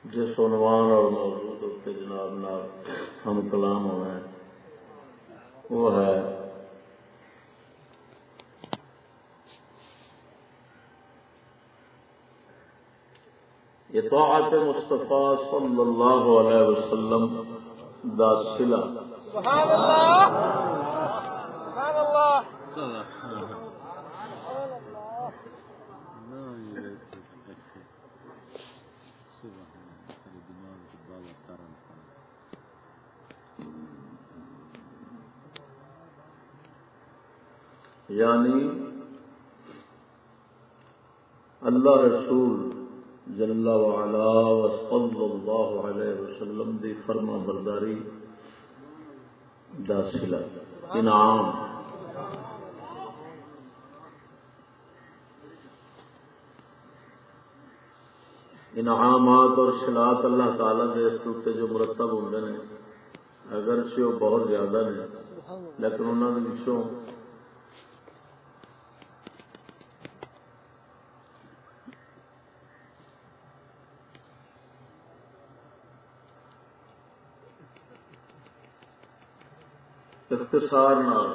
جس عنوان اور موضوع کے جناب نال ہم کلام ہونا ہے وہ ہے اطاعت مصطفیٰ صلی اللہ علیہ وسلم دا صلہ. سبحان اللہ سبحان اللہ. یعنی اللہ رسول جل وعلا و صلی اللہ علیہ وسلم دی فرما برداری دا صلہ انعام. انعامات اور صلات اللہ تعالی کے اس تے جو مرتب ہوندے نے اگرچہ وہ بہت زیادہ نے لیکن انہاں دے وچوں اختصار نال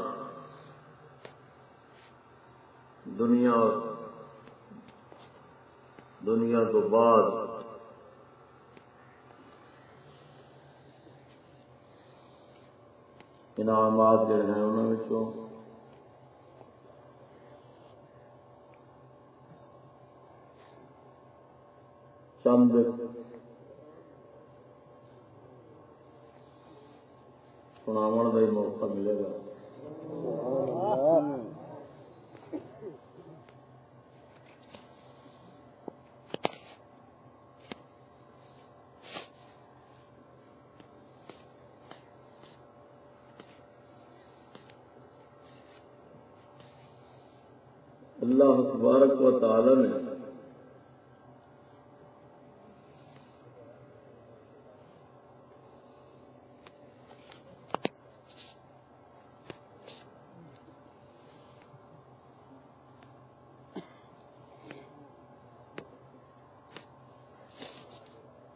دنیا تو بعد انعامات جڑے ہیں انہاں وچوں چند سناون کا ہی موقع ملے گا. اللہ تبارک و تعالی نے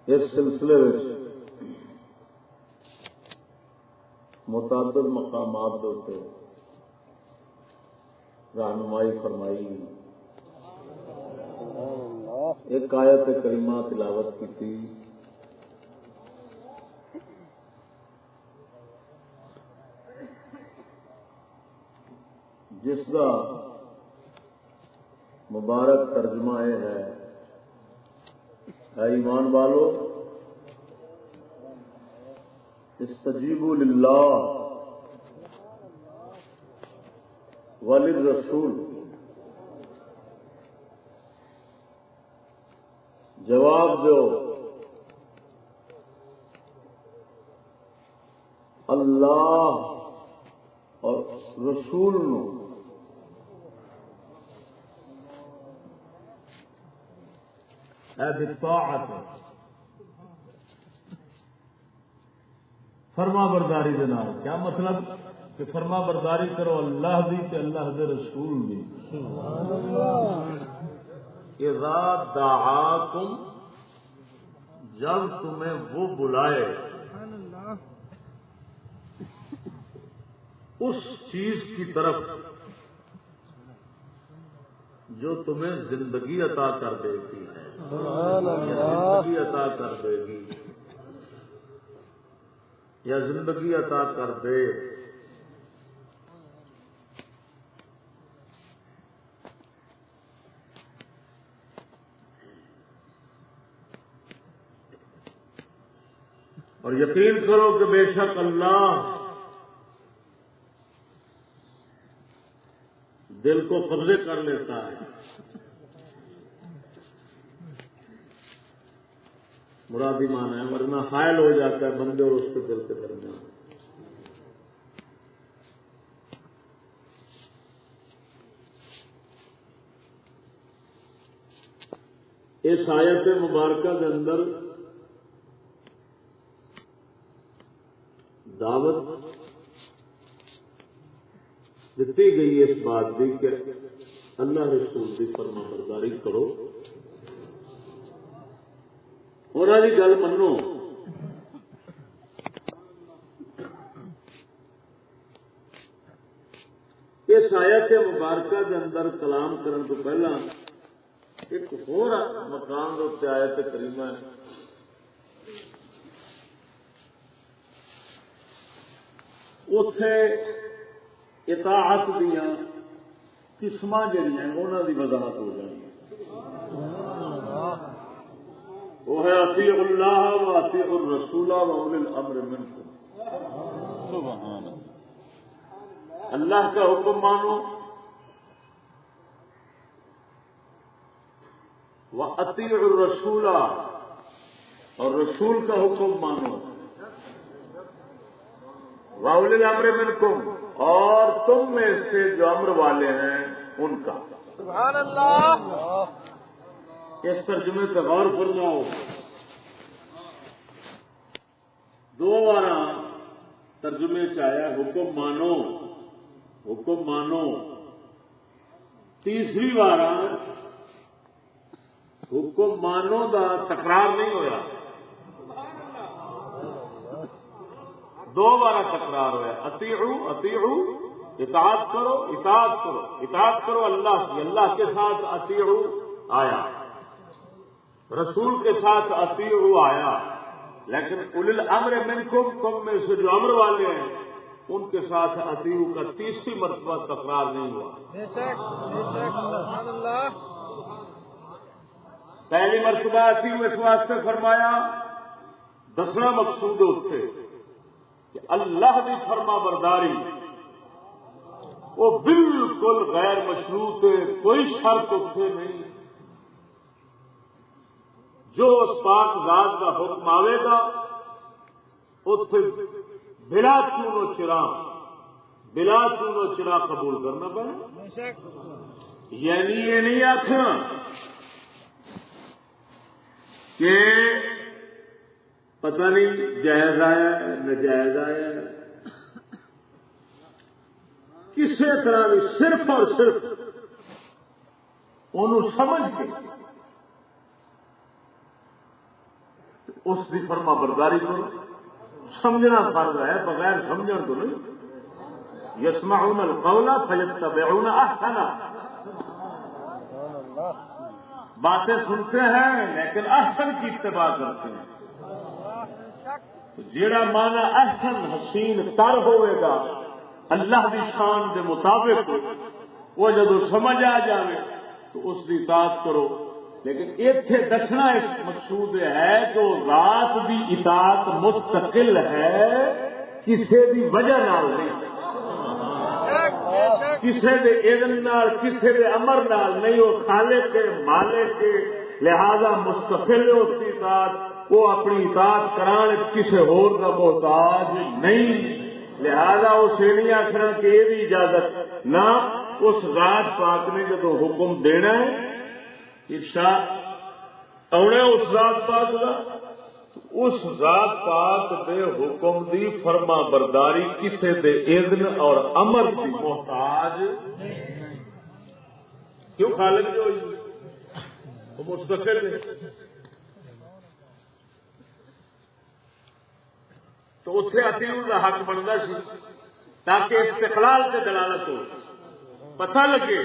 اس سلسلے میں متعدد مقامات ہوتے رہنمائی فرمائی. ایک آیت کریمہ تلاوت کی تھی جس کا مبارک ترجمہ یہ ہے اے ایمان والو استجیبوا للہ وللرسول، جواب دو اللہ اور رسول نو. بالطاعت فرما برداری دے نال. کیا مطلب کہ فرما برداری کرو اللہ دی تے اللہ دے رسول دی. اذا دعاکم جب تمہیں وہ بلائے اس چیز کی طرف جو تمہیں زندگی عطا کر دیتی ہے، زندگی عطا کر دے گی یا زندگی عطا کر دے. اور یقین کرو کہ بے شک اللہ دل کو قبضے کر لیتا ہے. مرادی معنی ہے ورنہ حائل ہو جاتا ہے بندے اور اس کے دل کے درمیان. اس آیت مبارکہ کے اندر دعوت دیتی گئی اس بات کی کہ اللہ رسول کی فرما برداری کرو. انہوں کی گل منو. اس آیت مبارکہ کے اندر کلام کرنے تو پہلا ایک اور مقام کے آیت کریمہ ہے. اتے اطاعت دیا قسم جہاں انہوں کی وضاحت ہو جائے. وہ ہے اطیعوا اللہ و اطیعوا الرسول و اولی الامر منکم. سبحان اللہ کا حکم مانو وَأَطِيعُوا الرَّسُولَ اور رسول کا حکم مانو وَأُولِي الْأَمْرِ مِنْكُمْ اور تم میں سے جو امر والے ہیں ان کا. سبحان اللہ. اس ترجمے پہ غور فرماؤ. دو بار ترجمے سے آیا حکم مانو حکم مانو. تیسری بار حکم مانو دا تکرار نہیں ہوا. دو بار تکرار ہوا. اطیعوا اطیعوا اطاعت کرو اطاعت کرو اطاعت کرو اللہ کی. اللہ کے ساتھ اطیعوا آیا, رسول کے ساتھ اطیعوا آیا, لیکن اولی الامر منکم تم میں سے جو امر والے ہیں ان کے ساتھ اطیعوا کا تیسری مرتبہ تکرار نہیں ہوا. بے شک بے شک. سبحان اللہ. پہلی مرتبہ اطیعوا اس واسطے فرمایا دسنا مقصود اتنے کہ اللہ کی فرما برداری وہ بالکل غیر مشروط ہے, کوئی شرط اتنے نہیں. جو اس پاک ذات کا حکم آئے گا اتنے بلا چون و چرا قبول کرنا پڑے. یعنی یہ نہیں آخنا کہ پتہ نہیں جائز آیا نجائز آیا, کسی طرح بھی صرف اور صرف انہوں سمجھ کے اس کی فرما برداری کرو. سمجھنا فرض ہے, بغیر سمجھن تو نہیں. یسمعون القول فیتبعون احسنہ. باتیں سنتے ہیں لیکن احسن کی اتباع کرتے ہیں. جیڑا مانا احسن حسین تر ہوئے گا اللہ کی شان کے مطابق وہ جدو سمجھ آ جائے تو اس کی اطاعت کرو. لیکن اتنے دسنا اس مقصود ہے کہ ذات دی اطاعت مستقل ہے, کسی دی وجہ نال نہیں, کسی دے اذن نال کسی دے امر نال نہیں. وہ خالق کے مالک کے لہذا مستقل ہے اس کی اطاعت. وہ اپنی اطاعت کران کسی اور کا محتاج نہیں. لہذا اسے نہیں آخنا کہ یہ بھی اجازت نہ. اس ذات پاک نے جب حکم دینا ہے ارشاد آنا اس ذات پاک کا, اس ذات پاک دے حکم دی فرما برداری کسے دے اذن اور امر کی محتاج کیوں. خالق جو وہ مستقل ہے تو اتنے اطیعوا کا حق بنتا سی تاکہ استقلال سے دلالت ہو, پتہ لگے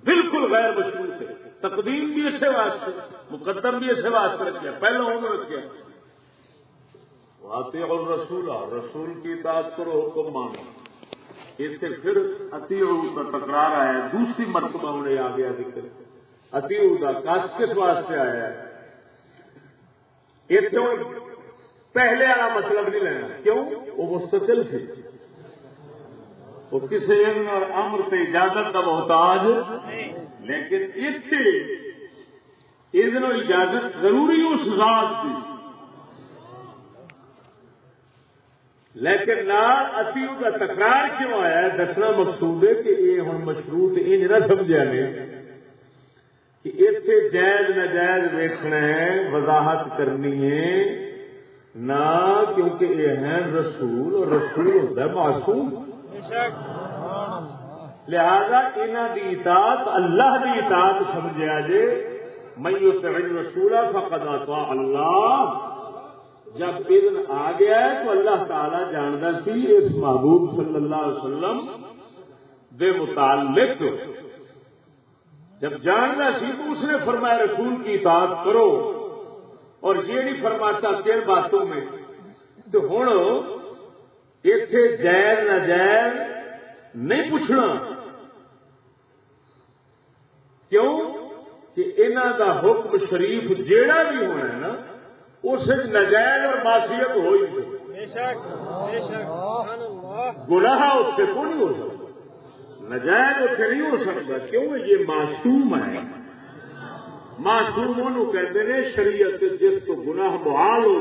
بالکل غیر مشروط ہے. تقدیم بھی اسے واسطے مقدم بھی اسے واسطے رکھا, پہلے انہوں نے رکھا اطیعوا الرسول رسول کی اطاعت کرو حکم مانو. اس سے پھر اطیعوا کا تکرار آیا ہے. دوسری مرتبہ انہیں آ گیا ذکر اطیعوا کا کس واسطے آیا ہے. اتنے پہلے والا مطلب نہیں لینا. کیوں؟ وہ مستقل سے وہ کسی علم اور امر سے اجازت کا محتاج, لیکن اتنے اذن و اجازت ضروری اس ذات کی. لیکن نہ اطیعوا کا تکرار کیوں آیا ہے؟ دسنا مقصود ہے کہ یہ ہوں مشروط انج نہ سمجھا نے کہ اتنے جائز ناجائز ویکھنا ہے, وضاحت کرنی ہے نہ, کیونکہ یہ ہیں رسول اور رسول ہوتا ہے معصوم. لہذا انہوں کی اطاعت اللہ کی اطاعت سمجھا جے من یطع الرسول فقد اطاع اللہ، جب اذن آ گیا ہے تو اللہ تعالی جاندا سی اس محبوب صلی اللہ علیہ وسلم دے متعلق، جب جاننا سی تو اس نے فرمایا رسول کی اطاعت کرو، اور یہ نہیں فرماتا کن باتوں میں۔ تو ہوں ایتھے جائز ناجائز نہیں پوچھنا، کیوں کہ انہاں دا حکم شریف جیڑا بھی ہونا ہے نا اس نجائز اور معصیت ہو ہی بے شک بے شک سبحان اللہ گناہ اتنے کو نہیں ہو سکتا، نجائز اتنے نہیں ہو سکتا، کیوں یہ معصوم ہے۔ معصوم انہوں کہتے ہیں شریعت جس کو گناہ محال ہو،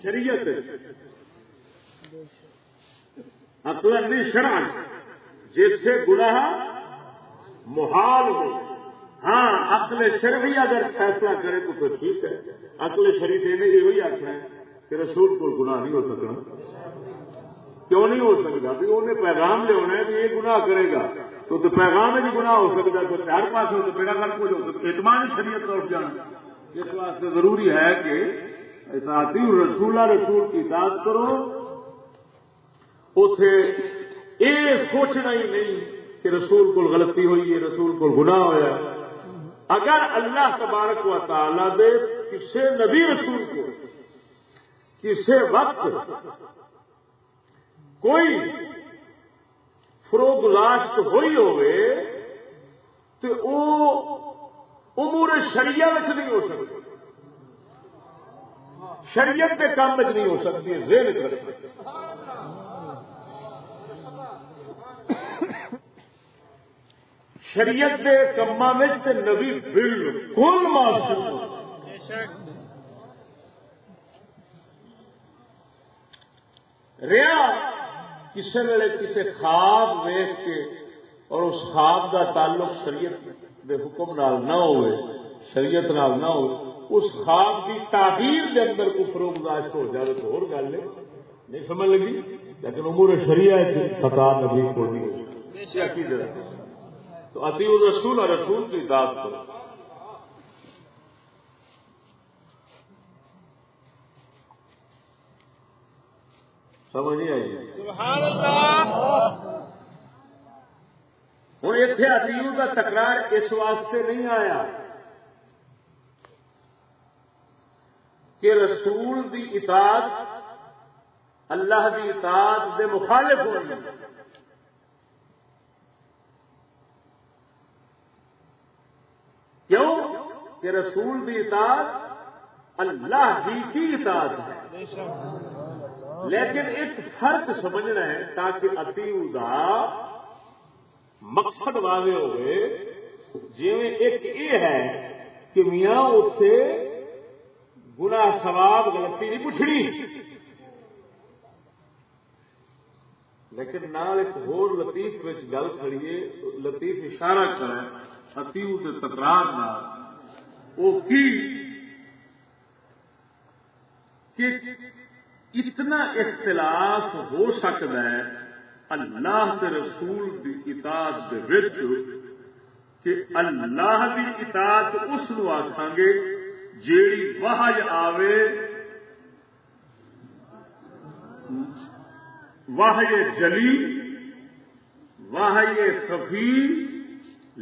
شریعت عقل نہیں شرع جس سے گناہ محال ہو۔ ہاں عقل شرعی اگر فیصلہ کرے تو پھر ٹھیک ہے، عقل شریف نے یہی آخنا ہے کہ رسول کو گناہ نہیں ہو سکنا۔ کیوں نہیں ہو سکتا؟ بھی انہیں پیغام لیا ہے کہ یہ گناہ کرے گا تو پیغام میں بھی گناہ ہو سکتا ہے، تو ہر پاس ہو تو بیڑا گھر کو اعتماد شریعت طرف جانا۔ اس واسطے ضروری ہے کہ اطاعت رسول رسول کی اطاعت کرو، اتے یہ سوچنا ہی نہیں کہ رسول کو غلطی ہوئی ہے، رسول کو گناہ ہوا۔ اگر اللہ تبارک و تعالی دے کسی نبی رسول کو کسی وقت کوئی فروگزاشت ہوئی ہوئے تو وہ امور شریعت نہیں ہو سکتی، شریعت کے کام میں نہیں ہو سکتی، ذہن رکھیں۔ شریعت کے کاموں میں نبی بالکل معصوم۔ ریا کسی ویلے کسی خواب ویخ کے اور اس خواب کا تعلق شریعت کے حکم نال نہ ہوئے، شریعت نال نہ ہو، اس خواب کی تعبیر کے اندر کو فروگزاشت ہو جائے تو اور گل نہیں سمجھ لگی، لیکن امور شریعت خطا نبی کو نہیں ہو سکتی۔ تو اطیع الرسول اور رسول کی اطاعت کرو۔ سمجھ نہیں آئی؟ سبحان اللہ۔ ہوں اتنے اطیع کا تکرار اس واسطے نہیں آیا کہ رسول دی اطاعت اللہ دی اطاعت دے مخالف ہوئی، کیوں کہ رسول دی اطاعت اللہ کی اطاعت ہے، لیکن ایک فرق سمجھنا ہے تاکہ اطیع دا مقصد واضح ہوئے۔ جی ایک یہ ہے کہ میاں اتنے گناہ ثواب غلطی نہیں پوچھنی، لیکن نال ایک ہور لطیف گل کھڑیے، لطیف اشارہ کرے اطیع کے تکرار وہ کی کہ اتنا اختلاف ہو سکتا ہے اللہ کے رسول کی اطاعت دے وچ کہ اللہ کی اطاعت اس نو آکھاں گے جیڑی وحی آوے، وحی جلی وحی خفی،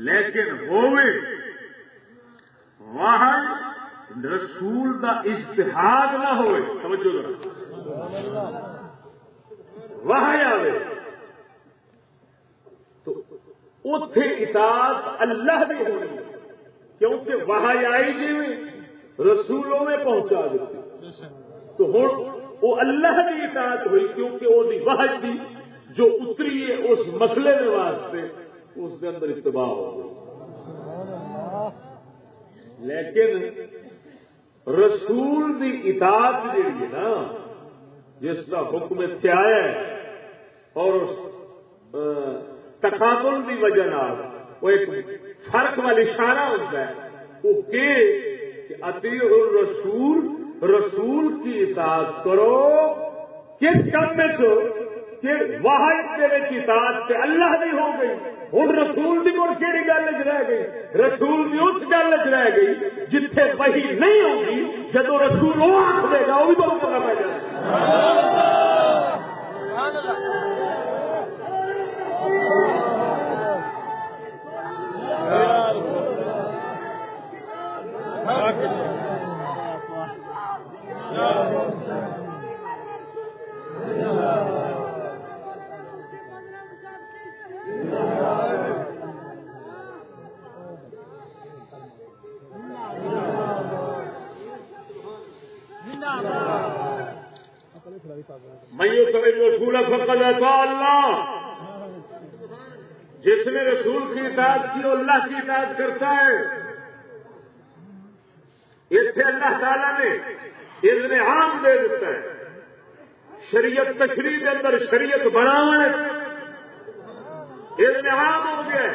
لیکن ہوئے وحی رسول دا اجتہاد نہ ہوئے۔ توجہ ذرا، وحی آوے تو اتے اطاعت اللہ دی ہونی، کیونکہ وحی آئی جی رسولوں میں پہنچا دیتی، تو ہوں وہ اللہ کی اطاعت ہوئی کیونکہ وہ وحی دی جو اتری ہے اس مسئلے کے واسطے اس کے اندر اتباع ہو گئی۔ لیکن رسول دی اطاعت جیڑی ہے نا جس کا حکم اتنے آیا ہے اور اس تقابل کی وجہ وہ ایک فرق والا اشارہ ہوتا ہے، وہ کہ اطیع الرسول، رسول کی اطاعت کرو کس کام میں کہ واحد دے وچ اطاعت تے اللہ دی ہو گئی. ہن رسول دی مڑ کیڑی گل وچ رہ گئی؟ رسول دی اس گل وچ رہ گئی جتھے وحی نہیں ہوگی. جدوں رسول وہ آکھ دے گا وہ بھی تو کرنا پے گا. میں رسول فقط اللہ، جس نے رسول کی اطاعت کی وہ اللہ کی اطاعت کرتا ہے. اتنے اللہ تعالی نے اذن عام دے دیتا ہے. شریعت تشریح کے اندر شریعت بنانے اذن عام ہو گیا.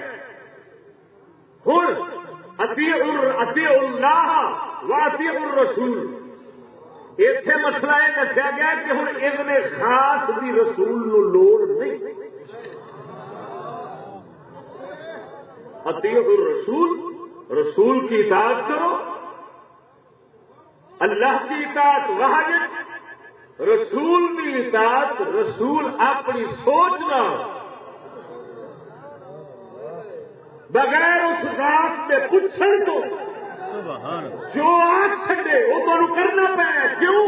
ہوں اطیعوا اللہ واطیعوا الرسول. اتنے مسئلہ یہ دسیا گیا کہ ہوں اذن خاص بھی رسول نو لوڑ نہیں. اطیعوا الرسول، رسول کی اطاعت کرو. اللہ کی اطاعت واجب، رسول کی اطاعت رسول اپنی سوچ نہ بغیر اس ذات کے پوچھنے تو جو آج چھڑے وہ تو کرنا پڑے. کیوں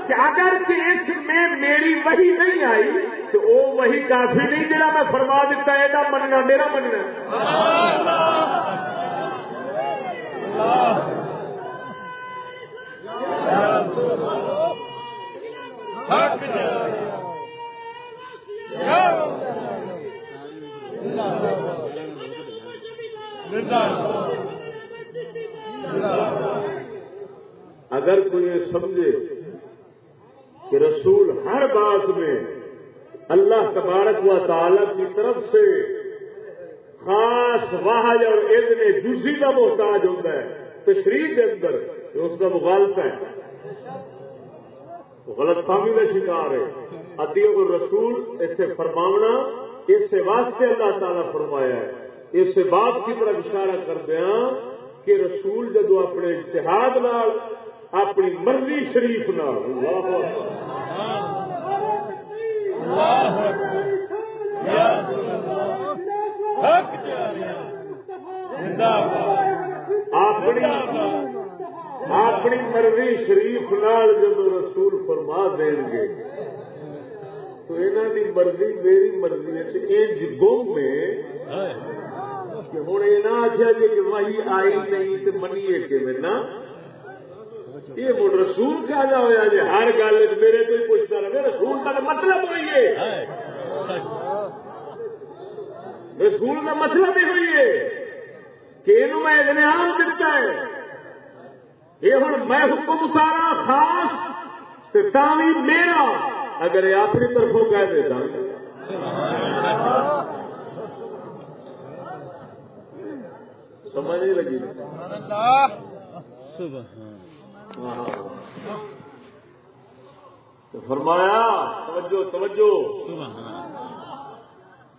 کہ اگر کہ اس میں میری وحی نہیں آئی تو وہ وہی کافی نہیں جڑا میں فرما دیتا ہے یہ مننا میرا مننا. اگر کوئی یہ سمجھے کہ رسول ہر بات میں اللہ تبارک و تعالی کی طرف سے خاص وحی اور اذن جزئی کا محتاج ہوتا ہے تشریح کے اندر، تو اس کا مغالطہ ہے، غلط فہمی کا شکار ہے. اطیعوا الرسول اسے فرماونا اس سے واسطے اللہ تعالیٰ فرمایا ہے. اس بات کی طرف اشارہ کر دیا کہ رسول جدو اپنے اجتہاد نال اپنی مرضی شریف نال اپنی مرضی شریف نال جب رسول فرما دیں گے تو انہوں کی مرضی میری مرضی انج گم میں ہوں یہ نہ آخیا جی کہ وہی آئی نہیں تو منیے کہ میں یہ مڑ رسول کیا جا ہوا جی ہر گل میرے کو ہی پوچھتا رہے. رسول کا مطلب ہوئی ہے، رسول کا مطلب ہی ہوئی ہے کہ یہ میں اذن عام دیتا ہے. یہ ہوں میں حکم اتارا خاص تاوی میرا اگر یہ اپنی طرفوں کہہ دیتا سمجھ نہیں لگی. تو فرمایا توجہ توجہ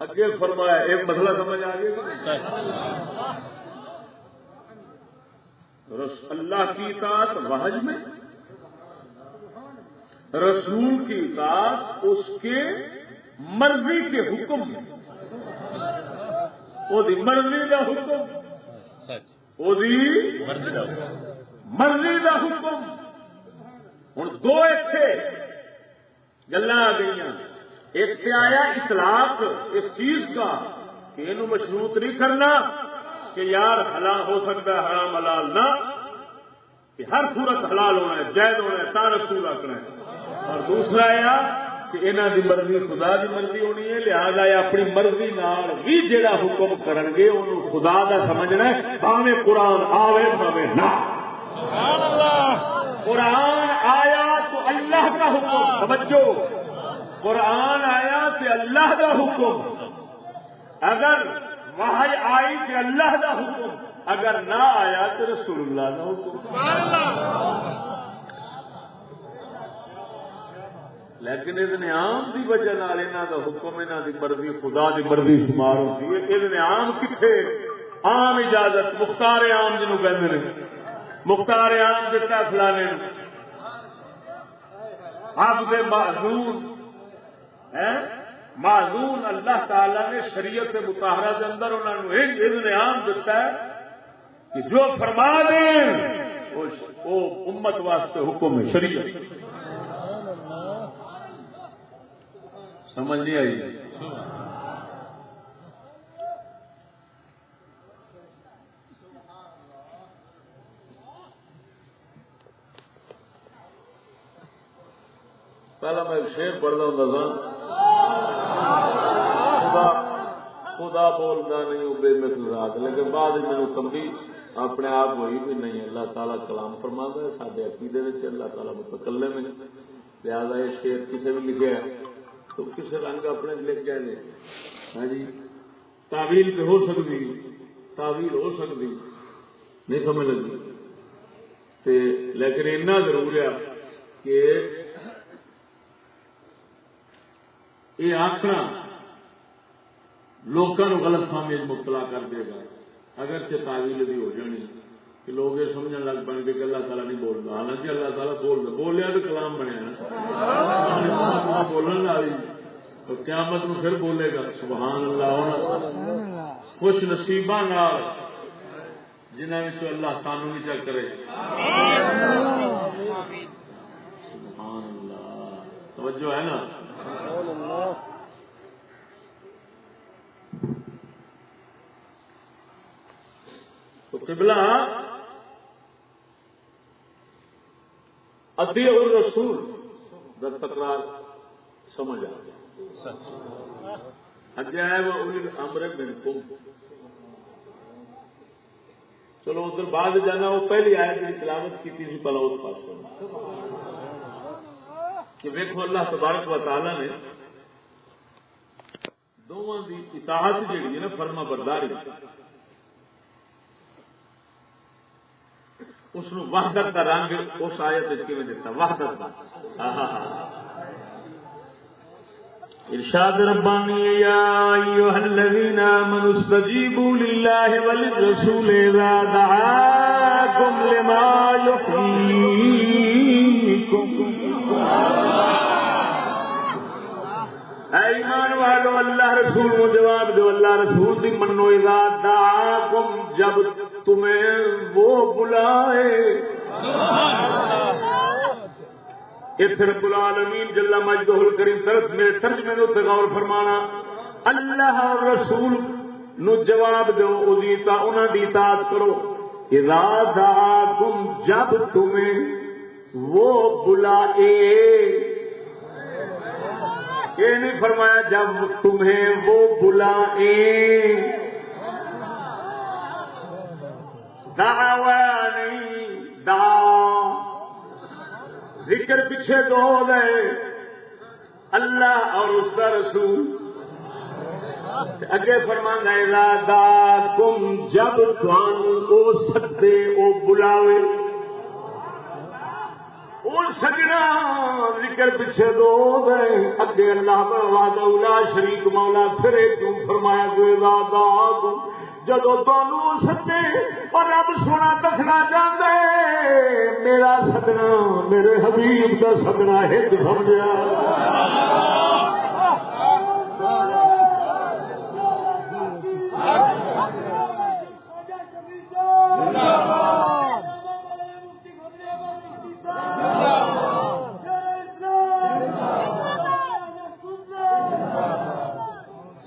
اگے فرمایا ایک مسئلہ سمجھ آ گیا. اللہ کی اطاعت واجب میں، رسول کی اطاعت اس کے مرضی کے حکم میں. وہ مرضی کا حکم، مرضی کا حکم. ہوں دو اتنے گلا آ گئی. ایک سے آیا اطلاق اس چیز کا کہ یہ مشروط نہیں کرنا کہ یار حلال ہو سکتا ہے حرام حلال نہ، کہ ہر صورت حلال ہونا ہے جائز ہونا ہے تا رسول آکنا ہے. اور دوسرا یہ کہ انہوں کی مرضی خدا کی مرضی ہونی ہے، لہذا اپنی مرضی نال بھی جہاں حکم کرن گے انہوں خدا کا سمجھنا ہے، بھاویں قرآن آوے بھاویں نہ. قرآن آیا تو اللہ کا حکم، سمجھو قرآن آیا تو اللہ کا حکم، اگر وحی آئی تو اللہ کا حکم، اگر نہ آیا تو رسول اللہ کا حکم. لیکن اذن عام دی وجہ نال انہاں دا حکم انہاں دی مرضی خدا دی مرضی شمار ہوتی ہے. اذن عام کتنے؟ عام اجازت مختار عام جنوں کہندے نے. مختار عام دتا فلانے عبد معذور ہے. معذور اللہ تعالی نے شریعت مطہرہ کے اندر انہوں نے اذن عام دیتا ہے کہ جو فرما دیں وہ امت واسطے حکم ہے شریعت. سمجھ نہیں آئی؟ پہلا میں شیر پڑھتا ہوں خدا بولتا نہیں وہ بے مثل ذات، لیکن بعد میں تنبیہ اپنے آپ ہوئی بھی نہیں. اللہ تعالیٰ کلام فرماتا ہے سارے عقیدے میں اللہ تعالیٰ متکلم ہے. لہٰذا یہ شیر کسی بھی لکھے تو کسی رنگ اپنے لکھ گئے نے. ہاں جی تعویل پہ ہو سکتی، تعویل ہو سکتی نہیں سمجھ لگی. لیکن اتنا ضرور ہے کہ یہ آخنا لوگوں کو غلط فہمی مبتلا کر دے گا. اگرچہ تعویل بھی ہو جانی کہ لوگ یہ سمجھنے لگ پائیں گے کہ اللہ تعالیٰ نہیں بولتا، حالانکہ اللہ تعالیٰ بولیا تو کلام بنیا نا. بولنے والی تو قیامت میں پھر بولے گا سبحان اللہ. خوش نصیباں جنہوں نے اللہ قانونی چیک کرے. سبحان اللہ. توجہ ہے نا. تو قبلہ اطیع الرسول دا تکرار سمجھ آ گیا. اجائے وہ اولی الامر منکم. چلو ادھر بعد جانا. وہ پہلی آیت کی تلاوت کی تھی پہلا اس پاس کرنا کہ دیکھو اللہ تبارک و تعالی نے دونوں کی اطاعت جیڑی ہے نا فرما برداری اس وحدت کا رنگ اس آیت کیون دیتا وحدت کا. ارشاد ربانی یا ایھا الذین آمنوا استجیبوا للہ وللرسول اذا دعاکم لما یحییکم. اے ایمان والو اللہ رسول کو جواب دو. اللہ رسول دی منو. اذا دعاکم جب تمہیں وہ بلائے. اتنے رب العالمین جل مجدہ الکریم ترجمے میں غور فرمانا اللہ رسول نو جواب دو انہاں دی اطاعت کرو. اذا دعاکم جب تمہیں وہ بلائے. یہ نہیں فرمایا جب تمہیں وہ بلائے. دعوا نہیں دعا ذکر پیچھے دو ہو گئے اللہ اور اس کا رسول. اگے فرمانا اذا دعاکم جب تانوں او سدے او بلاوے. وہ سجنا ذکر پیچھے دو ہو گئے. اگے اللہ وحدہ لا شریک مولا پھر کیوں فرمایا جو اذا دعاکم جدو تانوں سدے. اور رب سونا دسنا چاہتا ہے میرا سدنا میرے حبیب کا سدنا ایک سمجھا.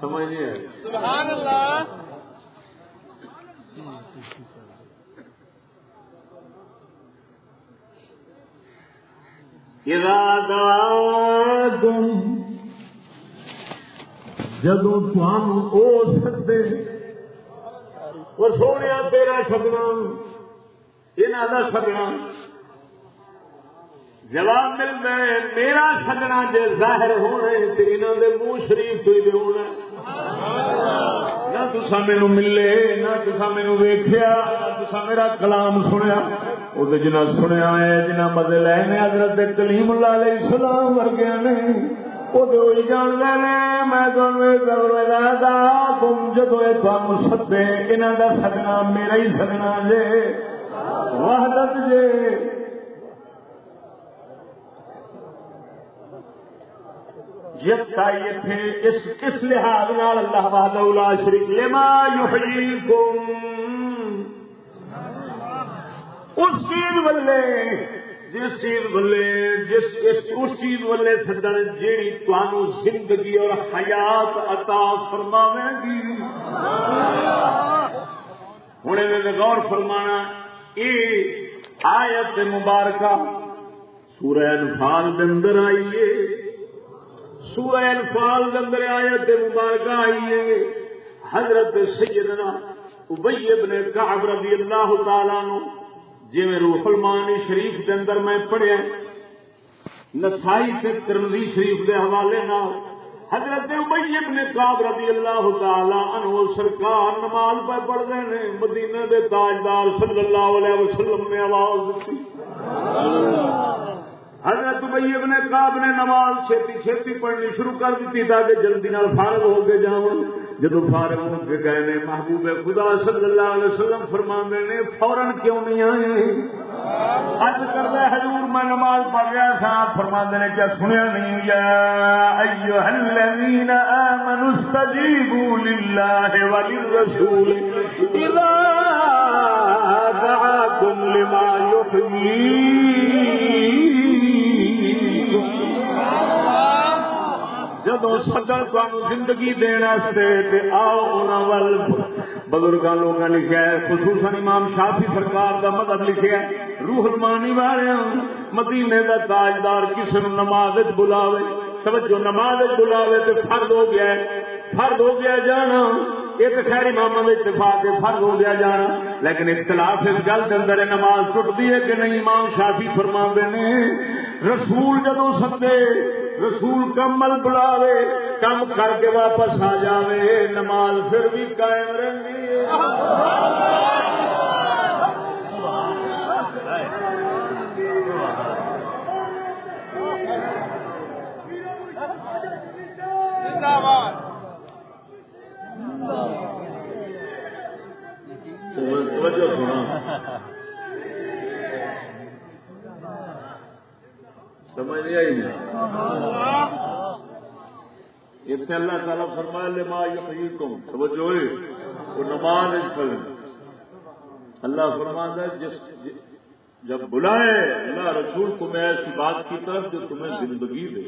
سمجھ نہیں ہے. سبحان اللہ. اذا دعاکم جدو تانوں او سدے. وہ سونے تیرا سدنا انہاں دا سدنا جواب ملتا ہے میرا سدنا جے ظاہر ہونے تو انہاں دے منہ شریف تو ہی ہونا. نہ تساں مینوں ملے نہ تساں مینوں ویکھیا نہ تساں میرا کلام سنیا. وہ جنہیں سنیا ہے جنہیں مزے لے نے حضرت کلیم اللہ علیہ السلام ورگیا نے وہ جانتے ہیں میں تم جدو تم سدے انہوں کا سدنا میرا ہی سدنا جے وحدت جے اس لحاظ اللہ وحدہ لا شریک لما یحییکم اس چیز والے جس چیز والے اس چیز والے سدن جیڑی تانوں زندگی اور حیات عطا فرماوے گی. ہن نے غور فرمانا یہ آیت مبارکہ سورہ انفال دے اندر آئی ہے. سورہ انفال کے اندر آیت مبارکہ آئی ہے. حضرت سیدنا ابی بن کعب رضی اللہ تعالیٰ عنہ جی میں روح المعانی شریف کے اندر میں پڑھیا نسائی سے ترمذی شریف کے حوالے نال حضرت ابی بن کعب رضی اللہ تعالی عنہ سرکار نماز پہ پڑھتے ہیں. مدینے کے تاجدار صلی اللہ علیہ وسلم نے آواز دی. حضرت ابی بن کعب نے نماز چھتی چھتی پڑھنی شروع کر دی تاکہ جلدی نال فارغ ہو کے جاؤں. جدو فارغ ہو کے گئے نے محبوب خدا صلی اللہ علیہ وسلم فرماندے نے فوراً کیوں نہیں آئے؟ عرض کرتا حضور میں نماز پڑھ رہا تھا. فرماندے نے کیا سنیا نہیں؟ یا ایھا الذین آمنوا استجیبوا للہ وللرسول اذا دعاکم لما یحییکم. جدو سدن تمہیں زندگی دینا آؤ انہوں وال. بزرگاں لوگوں نے لکھا ہے خصوصاً امام شافعی سرکار کا مذہب لکھا ہے روح المعانی والے مدینے کا تاجدار کسی نے نماز بلاوے توجہ نماز بلاوے تو فرد ہو گیا ہے. فرد ہو گیا جانا یہ تو خیر امام اتفاق ہے فرد ہو گیا جانا. لیکن اختلاف اس گل کے اندر نماز ٹوٹتی ہے کہ نہیں. امام شافعی فرماندے نے رسول جدو سدے رسول کمل بلاوے کم کر کے واپس آ جاوے نماز پھر بھی قائم رہی ہے. توجہ سنا سمجھ نہیں آئی نہیں. اتنے اللہ تعالیٰ فرمایا لما یحییکم توجہ وہ نماز پڑھیں. اللہ فرماتا ہے جب بلائے اللہ رسول تمہیں ایسی بات کی طرف جو تمہیں زندگی دے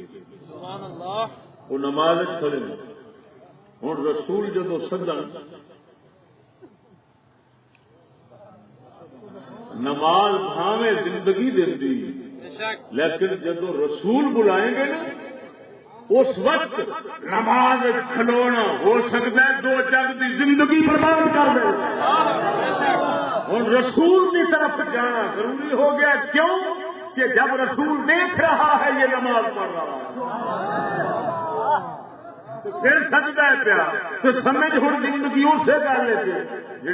وہ نماز پڑھیں. ہوں رسول جدو سدن نماز بھاویں زندگی دیندی لیکن جدو رسول بلائیں گے نا اس وقت نماز کھلونا ہو سکتا ہے دو جگ کی زندگی برباد کر دے. اور رسول کی طرف جانا ضروری ہو گیا. کیوں کہ جب رسول دیکھ رہا ہے یہ نماز پڑھ رہا ہے تو پھر سجدہ ہے پیا تو سمجھ ہوں زندگی اسے کر لیتے جی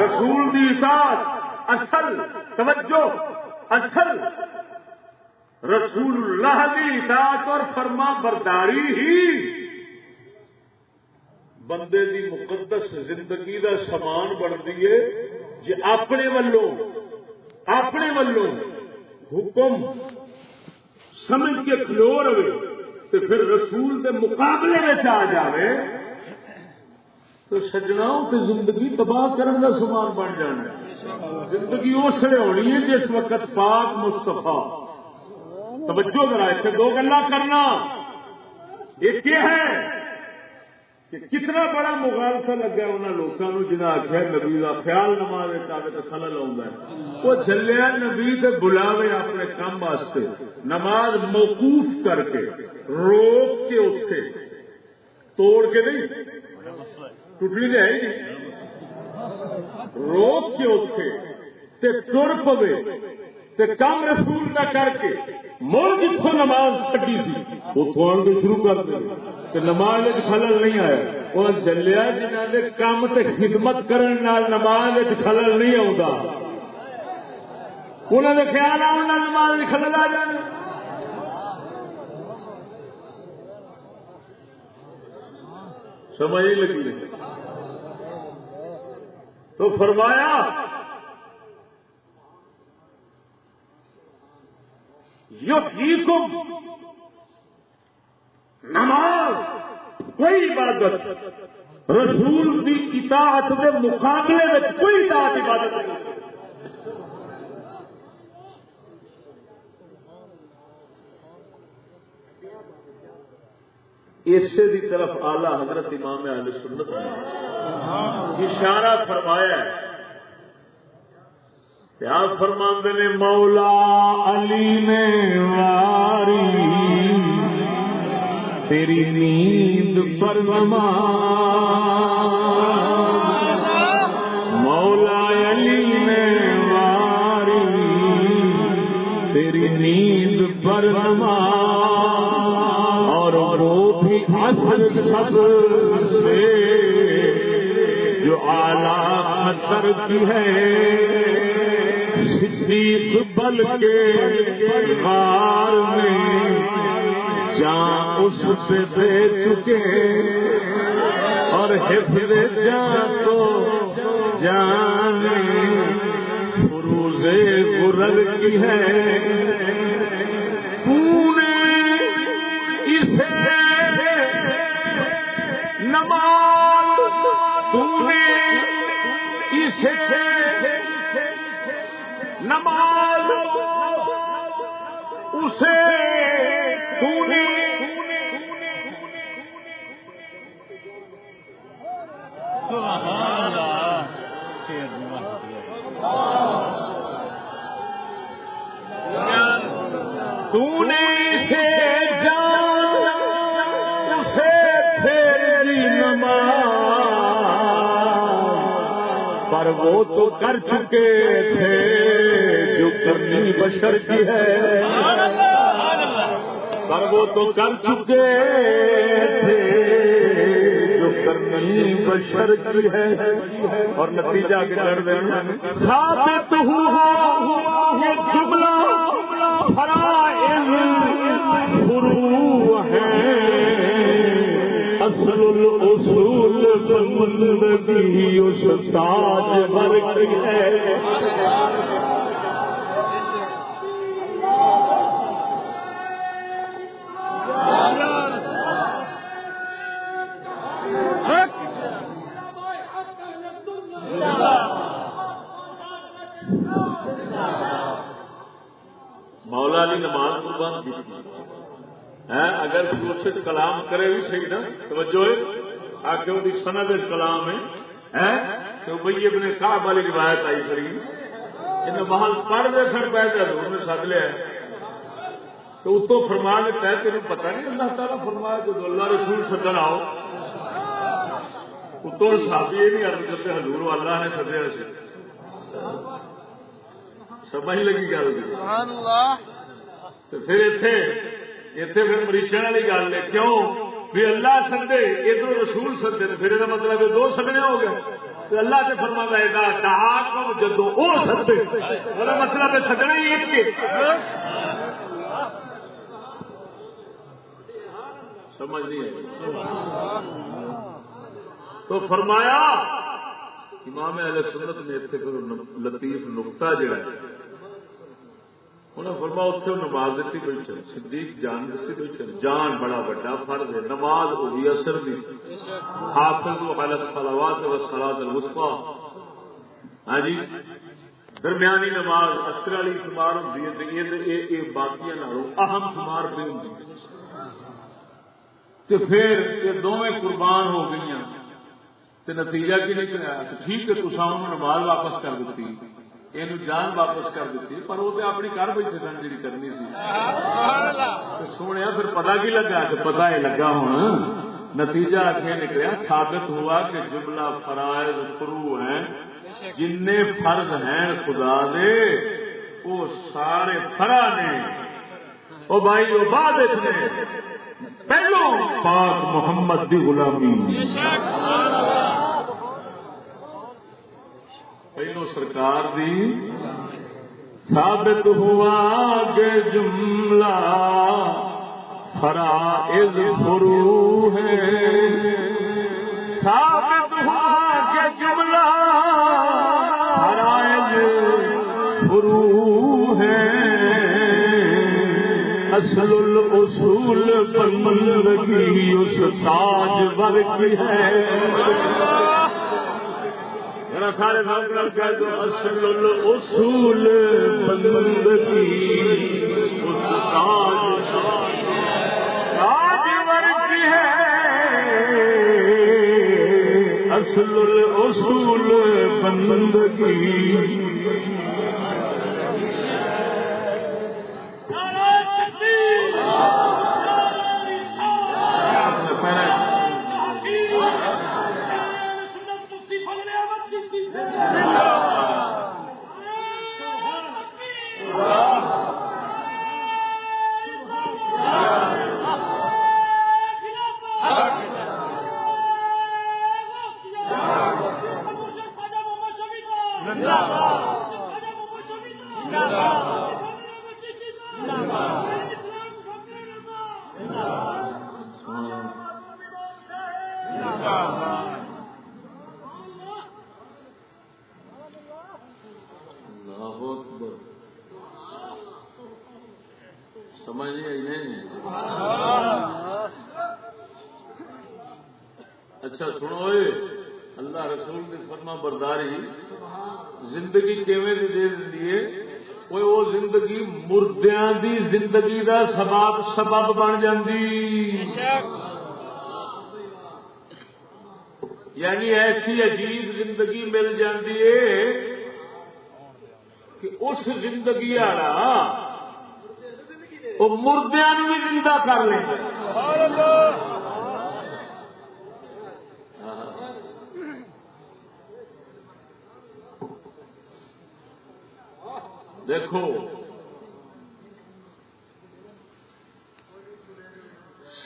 رسول دی اطاعت اصل توجہ اصل رسول اللہ کی اطاعت اور فرما برداری ہی بندے دی مقدس زندگی دا سامان بنتی ہے. جی اپنے والوں حکم سمجھ کے کھلو رہے تو پھر رسول کے مقابلے میں آ جائے تو سجناؤں تے زندگی تباہ کرنے کا سامان بن جانا ہے. زندگی اس لیے ہونی ہے جس وقت پاک مصطفیٰ توجہ ذرا اتنے دو گلا کرنا. ایک یہ ہے کہ کتنا بڑا مغالطہ لگا انہوں لوگوں کو جنہیں آخیا نبی کا خیال نماز خلل آتا ہے. وہ چلیا نبی تے بلاوے اپنے کام واسطے نماز موقوف کر کے روک کے اتنے توڑ کے نہیں ٹوٹنی تو ہے ہی نہیں روک کے اتنے تر پوے کام رسول کا کر کے مڑ جتوں نماز چڈی سی اتوں آن کے شروع کر دیں کہ نماز خلل نہیں آیا. وہ چلیا جنہوں نے کام تے خدمت کرن نال نماز خلل نہیں آتا انہوں نے خیال آ نماز لکھن لا جانے. سمجھ نہیں لگی. تو فرمایا یحییکم، نماز کوئی عبادت رسول کی اطاعت کے مقابلے میں کوئی اطاعت عبادت نہیں. اسی کی طرف اعلی حضرت امام اہل سنت نے اشارہ فرمایا ہے. کیا فرماندے نے مولا علی نے واری تیری نیند پر نماز، مولا علی نے واری تیری نیند پر نماز، اور وہ بھی اصل صبر سے جو اعلیٰ قدر کی ہے، صدیق بل کے غار میں جان اس سے دے چکے، اور حفظ جان کو جان فروز غرر کی ہے. نماز تو نے اسے نماز اسے تو نے تو نے اسے پر وہ تو کر چکے تھے جو کرنی بشر کی ہے، پر وہ تو کر چکے تھے جو کرنی بشر کی ہے. اور نتیجہ کے کر دینا ثابت ہوا یہ جملہ فرائض فروع ہے، اصل الاصول بندگی استاد برق ہے. مولا علی نماز قربان کی اگر کوشش کلام کرے بھی صحیح نا توجہ آ کے وہ سند کلام ہے تو بھائی اپنے کعب والی روایت آئی کری ان محل پڑھ دے سر پیدا انہوں نے سد لیا تو اتو فرما دیتا ہے تیرے پتہ نہیں اللہ تعالیٰ فرمایا جب اللہ رسول سدن آؤ اتو صحابی یہ نہیں عرض کرتے حضور اللہ نے سدیا سے سمجھ لگی گل تو پھر اتنے پھر مریچن والی گل ہے کیوں بھی اللہ سدے ادھر رسول سدے پھر یہ مطلب دو سدنے ہو گئے تو اللہ سے فرما رہے گا جدو وہ سدے وہ مطلب ہے سدنا ہی ایک کے سمجھ نہیں ہے. تو فرمایا امام اہل سنت نے اتنے لطیف نقطہ جڑا ہے انہیں فرما اتنے نماز دیتی کوئی چل صدیق جان دیتی کوئی چل جان بڑا بڑا فرض ہے نماز وہ بھی اثر دی حافظوا علی الصلوات والصلاۃ الوسطی. ہاں جی درمیانی نماز اثر والی شمار ہوتی ہے یہ باقی نالوں اہم شمار بھی ہوتی ہے. پھر یہ دونوں قربان ہو گئی تو نتیجہ کی نکلا ٹھیک ہے تو نماز واپس کر دیتی یہ جان واپس کر دیتی پر وہ اپنی کر بیٹھے سن جی کرنی سی سونے پھر پتا کی لگا کہ پتا یہ لگا ہوں نتیجہ یہ نکلا ثابت ہوا کہ جملہ فرائض فروع ہیں جن فرض ہیں خدا دے وہ سارے فرا نے وہ بھائی وہ بعد نے پہلو پاک محمد دی غلامی پہلو سرکار دی ثابت ہوا کہ جملہ فرائض فرو ہے، ثابت ہوا کہ جملہ فرائض فرو ہے، اصل الاصول بندگی اس تاج ور کی ہے۔ سارے کہہ دو اصل الاصول بندگی اس تاج ور کی ہے، اصل الاصول بندگی۔ سمجھ نہیں؟ اچھا سنو، اللہ رسول کی فرما برداری زندگی کیویں دی دے دندی ہے؟ وہ زندگی مردیاں دی زندگی دا سبب بن جاندی، یعنی ایسی عجیب زندگی مل جاندی ہے کہ اس زندگی والا وہ مردیاں بھی زندہ کر لینا۔ دیکھو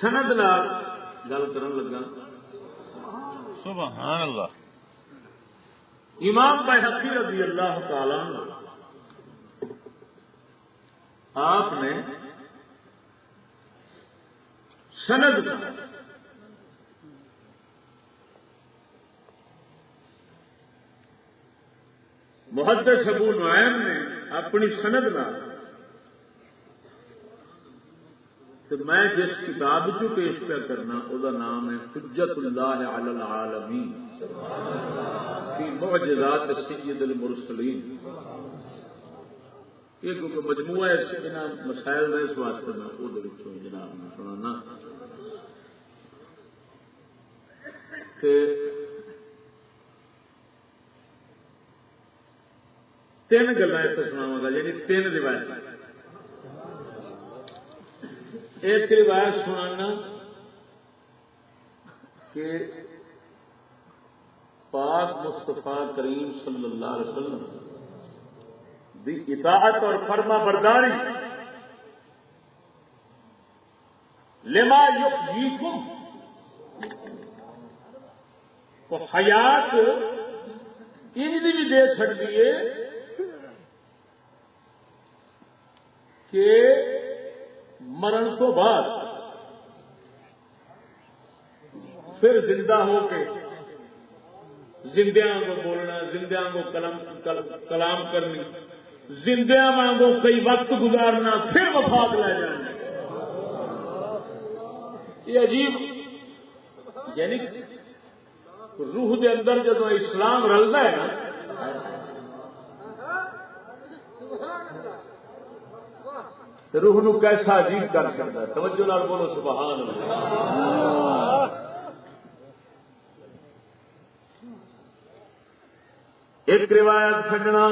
سند نال گل کرن لگا، سبحان اللہ۔ امام بیہقی رضی اللہ تعالی عنہ آپ نے سند محدث ابو نعیم نے اپنی سند نہ، تو میں جس کتاب چ پیش پہ کرنا وہ نام ہے حجت اللہ علی العالمین فی معجزات سید المرسلین۔ یہ کیونکہ مجموعہ مسائل میں اس واسطے میں وہ جناب نے سنانا کہ تین گلا اتنے سناواں گا، یعنی تین روایت۔ ایک روایت سنانا کہ پاک مصطفیٰ کریم صلی اللہ علیہ وسلم دی اطاعت اور فرما برداری لما یحییکم کو حیات ان بھی دے سکتی ہے کہ مرن تو بعد پھر زندہ ہو کے زندیاں کو بولنا، زندیاں کو کلام کرنی، زندیاں وانگو کئی وقت گزارنا، پھر وفات لے جانا۔ یہ عجیب، یعنی روح دے اندر جب اسلام رلتا ہے نا، روح نو کیسا عجیب کر سکتا ہے۔ توجہ نال بولو سبحان اللہ۔ ایک روایت سجنا،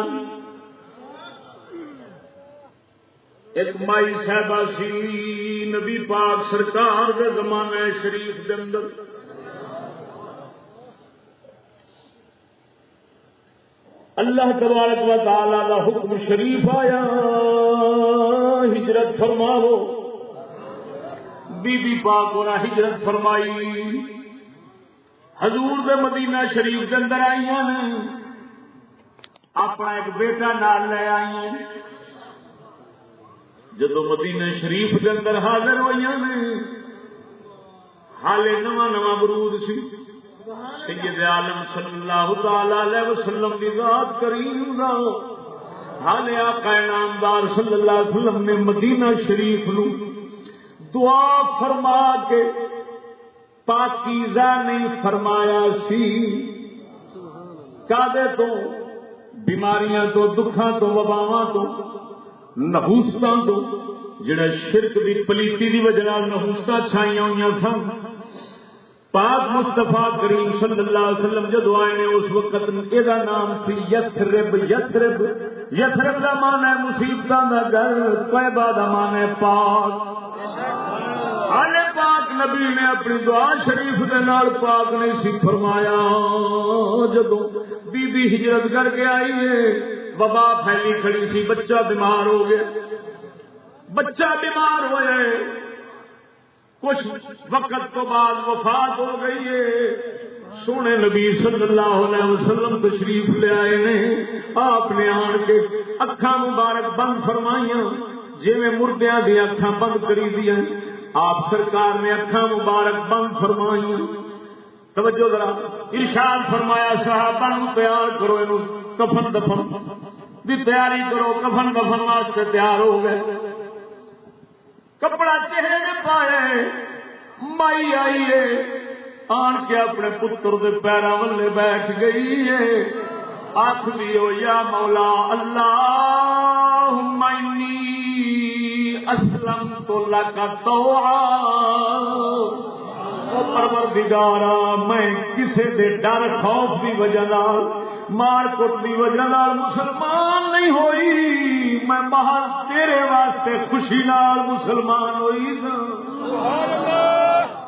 ایک مائی صاحبہ سی نبی پاک سرکار کے زمانے شریف کے اندر، اللہ تبارک و تعالی کا حکم شریف آیا ہجرت فرماو۔ بی بی پاک ہونا ہجرت فرمائی، حضور دے مدینہ شریف کے اندر آئی ہیں، اپنا ایک بیٹا نال لے آئی ہیں۔ جدو مدینہ شریف کے اندر حاضر ہوئی نے حالے نواں برود سی سید عالم صلی اللہ تعالی علیہ وسلم کی ذات کریم دا حالے آقا نامدار صلی اللہ علیہ وسلم نے مدینہ شریف نو دعا فرما کے پاکیزہ نہیں فرمایا سی کادے تو بیماریاں تو دکھاں تو وباواں تو نحوستاں تو جڑا شرک دی پلیتی دی وجہ نال نحوستاں چھائیاں ہوئیاں سن پاک مصطفیٰ کریم صلی اللہ علیہ وسلم جدو آئے نے اس وقت یہ نام سی یثرب یثرب یثرب کا معنی ہے مصیبتاں دا گھر طیبہ دا معنی ہے پاک آلے پاک نبی نے اپنی دعا شریف دے نال پاک نے سی فرمایا جدو بی بی ہجرت کر کے آئی ہے وبا پھیلی کھڑی سی بچہ بیمار ہو گیا بچہ بیمار ہوئے کچھ وقت تو بعد وفات ہو گئی ہے سونے نبی صلی اللہ علیہ وسلم تشریف لے آئے نے آپ نے آن کے اکھاں مبارک بند فرمائیاں جی میں مردیاں دی اکھاں بند کری دیا آپ سرکار نے اکھاں مبارک بند فرمائیاں توجہ ذرا ارشاد فرمایا صحابہ نو تیار کرو اینو کفن دفن دی تیاری کرو کفن دفن واسطے تیار ہو گئے کپڑا چہرے نے پائے مائی آئی ہے آن کے اپنے پتر دے پیرا ولے بیٹھ گئی ہے آخ دیو یا مولا اللہم انی اسلمت لک طوعا او پروردگارا میں کسے دے ڈر خوف دی وجہ نال مار کٹ دی وجہ نال مسلمان نہیں ہوئی میں محض تیرے واسطے خوشی نال مسلمان ہوئی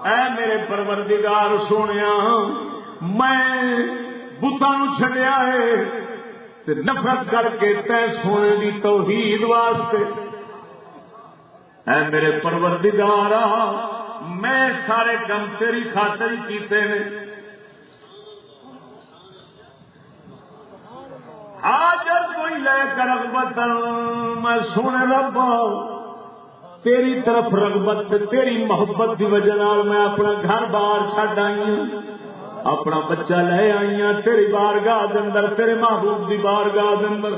اے میرے پروردگار سونیا میں بتاں نو چھڈیا ہے تے نفرت کر کے تے سونے دی توحید واسطے اے میرے پروردگارا میں سارے کم تیری خاطر ہی کیتے ہیں حاجت کوئی لے کر رغبت میں سونے رب تیری طرف رغبت تیری محبت کی وجہ نال میں اپنا گھر بار چھڈ آئی ہوں اپنا بچہ لے آئی ہوں تیری بارگاہ دے اندر تیرے محبوب دی بارگاہ دے اندر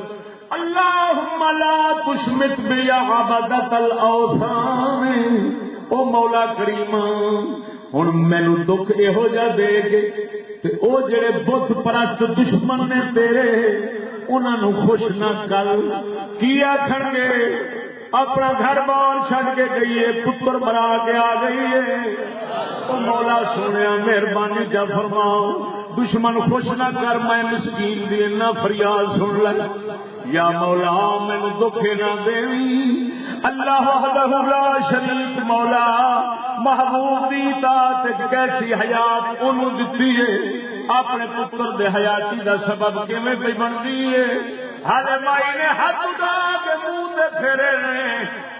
اللہم لا تشمت بی عبادت الاوثان او مولا کریم ہن مینوں دکھ یہو جا دے کے تے او جڑے بت پرست دشمن نے تیرے انہاں نو خوش نہ کر کی آکھن گے اپنا گھر بار چھڈ کے گئی ہے پتر مرا کے آ گئی ہے او مولا سونے مہربانی جا فرماؤ دشمن خوش نہ کر میں مسکین دی نہ فریاد سن لے یا مولا مینوں دکھ نہ دیویں اللہ وحدہ لا شریک مولا محبوب دی اطاعت کیسی حیات اونوں دتی ہے اپنے پتر دے حیاتی دا سبب کیویں پئی بنتی ہے ہالے مائی نے ہاتھ اٹھا کے منہ تے پھیرے نے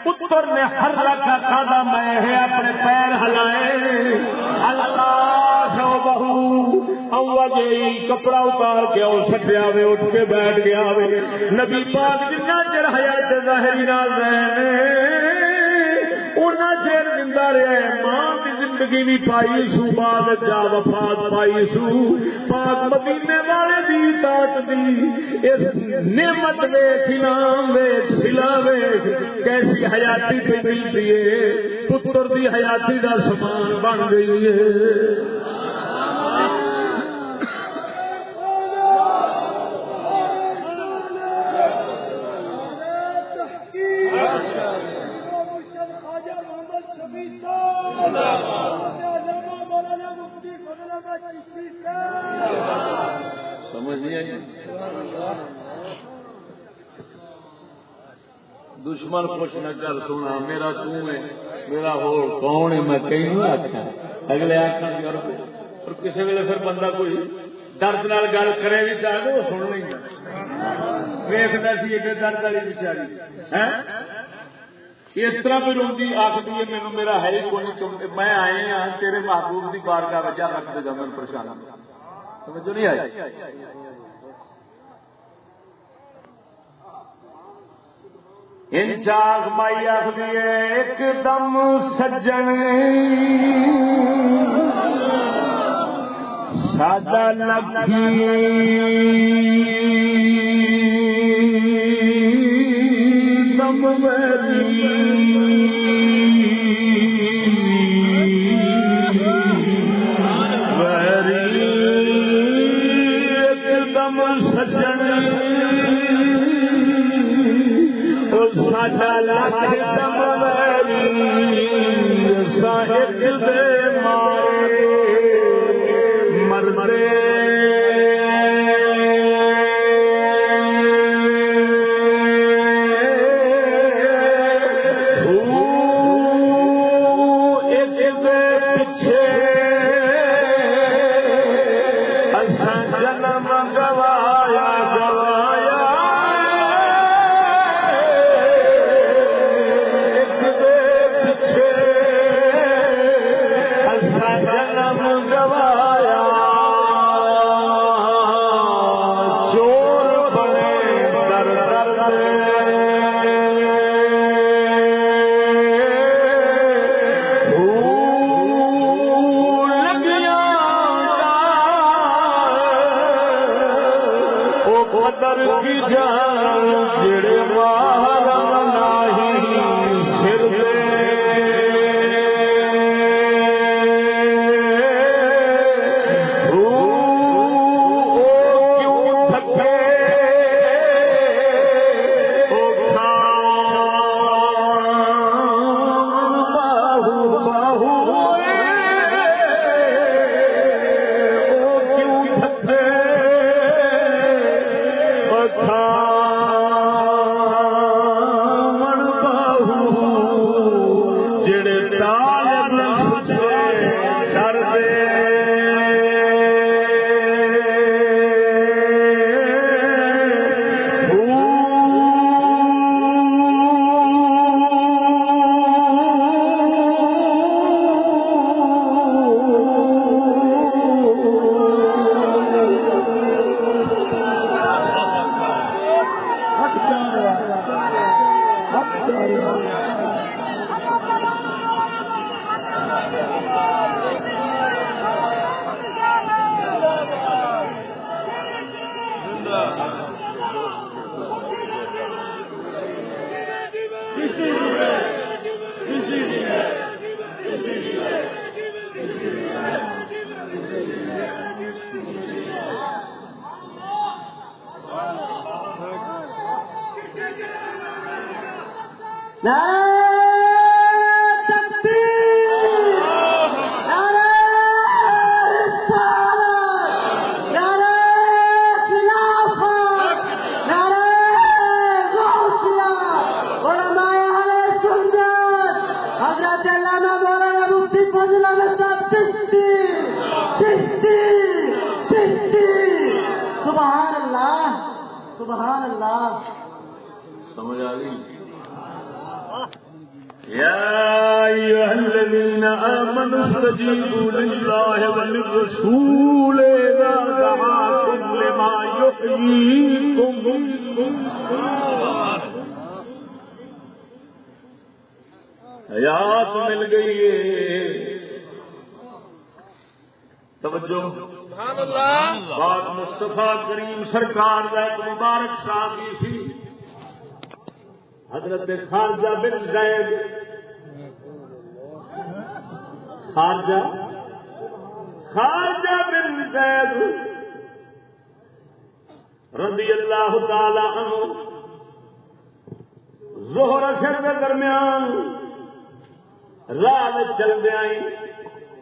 پتر نے ہر رکھا کھادا میں ہے اپنے پیر ہلائے اللہ بہو اوا جی کپڑا اتار کے اور سٹیا وے اٹھ کے بیٹھ گیا وے نبی پاک جنہ چر حیات ظاہری نال رہے انہاں چر زندہ رہے ماں کی زندگی بھی پائی سو بعد جا وفات پائی سو پاک مدینے والے دی اطاعت دی اس نعمت ویکھ انعام ویکھ صلہ ویکھ کیسی حیاتی پہ ملتی ہے پتر دی حیاتی دا سامان بن گئی ہے دشمن خوش نہ کر سونا میرا کیوں ہے میرا ہو کون ہے میں کہیں نہیں آخیا اگلے آخر اور کسی ویلے پھر بندہ کوئی درد نال گل کرے بھی چاہے وہ سن لیں گا ویختا سی ایڈے درد والی بچاری اس طرح بھی روندی آخری ہے مینو میرا ہے ہی کوئی میں آئے ہاں تیرے محبوب کی بارگاہ بچا رکھ دے گا میں پریشان سمجھ نہیں آئی ان چاک مائی آخری ایک دم سجن سادہ لگی دم ویری ایک دم سجن ساڈا لاکھ دم ویری صاحب دے مارے مرے پیچھے اصا جنم گوایا گوایا پیچھے اصا جنم گوایا چور بنے در در قدر کی جان جڑے محرم نہیں سر دے کیوں تھکے باہو باہو کیوں تھکے من باہو جڑے طالب ڈر دے سبحان اللہ سمجھ آ گئی یا ایھا الذین آمنوا استجیبوا للہ وللرسول اذا دعاکم لما یحییکم حیات مل گئی ہے توجہ سبحان اللہ بات مصطفیٰ کریم سرکار کا ایک مبارک صحابی سی حضرت خارجہ بن زید خارجہ بن زید رضی اللہ تعالی عنہ ظہر اثر کے درمیان راہ میں چلتے آئی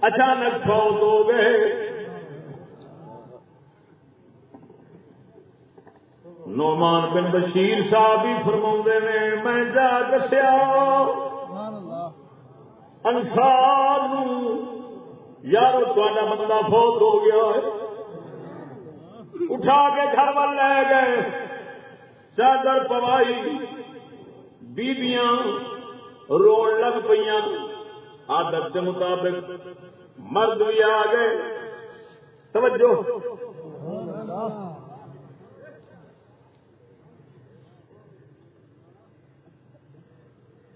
اچانک فوت ہو گئے نعمان بن بشیر صاحب ہی فرماؤندے نے میں جا دسیا انصار یارو تہاڈا بندہ فوت ہو گیا ہے اٹھا کے گھر وال لے گئے چادر پوائی بیبیاں روڑ لگ پئیاں عادت کے مطابق مرد بھی آ گئے توجہ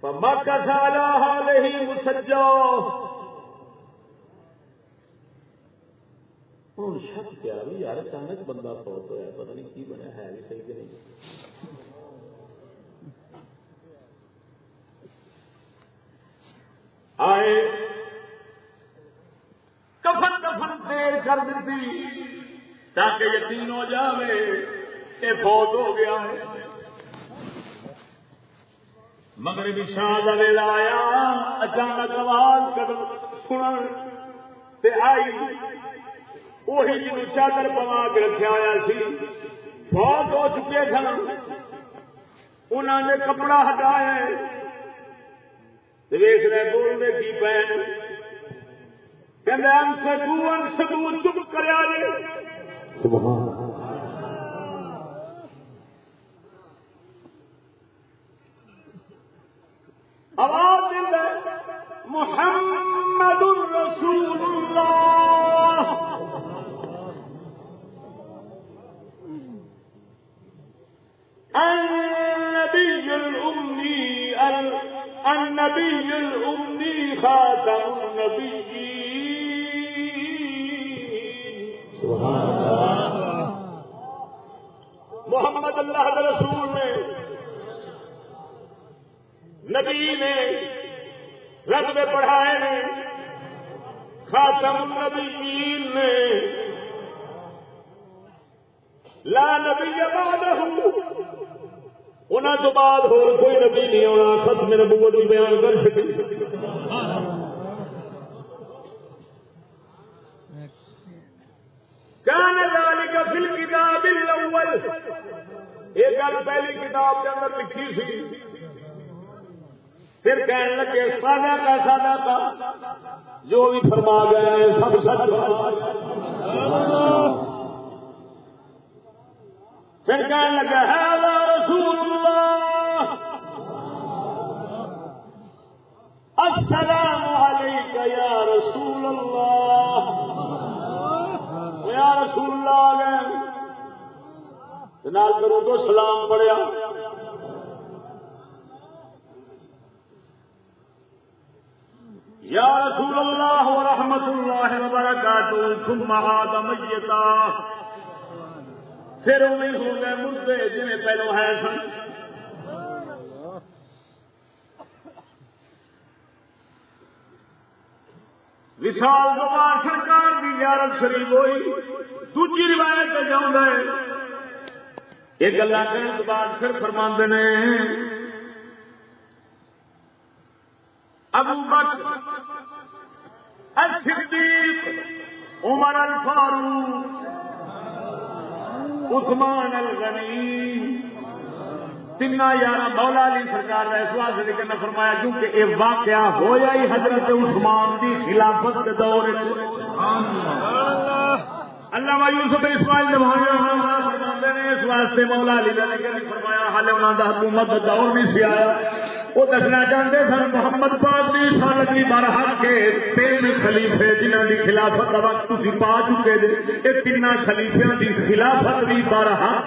فمكث على حاله مسجا ہوں شک کیا بھی یار اچانک بندہ فوت ہوا پتہ نہیں کی بنیا ہے بھی صحیح کہ نہیں آئے کفن کفن دیر کر دیتی تاکہ یقین ہو جاوے کہ فوت ہو گیا ہے مغربی شام کا ویلا آیا اچانک آواز قدم سنن تے آئی وہی جنوں چادر پوا کے رکھا ہوا سی فوت ہو چکے سن انہوں نے کپڑا ہٹایا ویخ رہے بولتے کی پین کہ چپ کریا آواز محمد رسول اللہ النبی الأمی النبی الأمی خاتم النبیین سبحان اللہ محمد اللہ کے رسول نے نبی نے رب نے پڑھائے نے خاتم النبیین نے لا نبی بعدہ انہاں تو بعد ہو کوئی نبی نہیں ہونا ختم نبوت بھی بیان کر سکے کان ذالک فی الکتاب الاول ایک گل پہلی کتاب کے اندر لکھی سی پھر کہنے لگے سادہ کا جو بھی فرما گئے ہیں سب سچ پھر کہنے لگا ھذا رسول اللہ السلام علیک یا رسول اللہ یا رسول اللہ گئے نال کرو تو سلام پڑھیا یا رسول اللہ ورحمۃ اللہ وبرکاتہ ثم عاد میتا پھر امید ہو گئے مردے جنہیں پہلو ہے سن وصال تو بعد سرکار کی زیارت شریف ہوئی دوسری روایت پہ جاؤں گے یہ گلا کرنے کے بعد پھر فرماندے نے ابو بکر الصدیق عمر الفاروق عثمان الغنی تین یارہ مولا علی سرکار نے اس واسطے ذکر نہ فرمایا کیونکہ یہ واقعہ ہویا ہی حضرت عثمان کی خلافت کے دور علامہ یوسف اسماعیل فرماتے ہیں اس واسطے مولا علی نے ذکر نہیں فرمایا حالے انہوں کا حکومت کا دور نہیں سی آیا وہ دسنا چاہتے سن محمد پاک کی رسالت بھی برحق کے تین خلیفے جنہوں کی خلافت کا وقت تھی پا چکے جی یہ تین خلیفیاں کی خلافت بھی برحق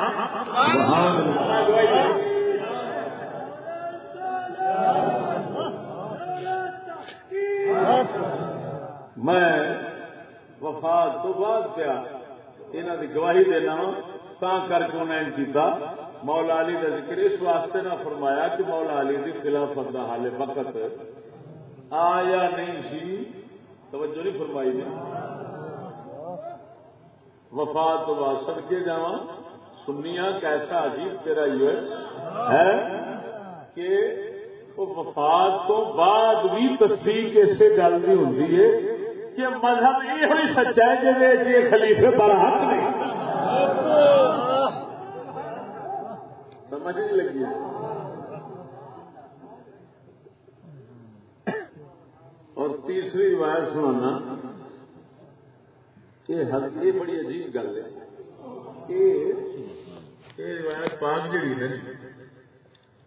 میں وفات تو بعد پیا انہوں کی گواہی دینا تا کر کے انہیں کیتا مولا علی کا ذکر اس واسطے نہ فرمایا کہ مولا علی کی خلافت کا حال وقت آیا نہیں سی توجہ نہیں فرمائی نے وفات تو بعد سب کے جاواں سنیا کیسا عجیب تیرا یہ ہے کہ وفات تو بعد بھی تصدیق اسے گل نہیں ہوتی ہے کہ مذہب یہ سچا ہے جی خلیفے برحق نہیں سمجھ نہیں لگی اور تیسری روایت سنانا یہ بڑی عجیب گل ہے یہ روایت پاک جڑی ہے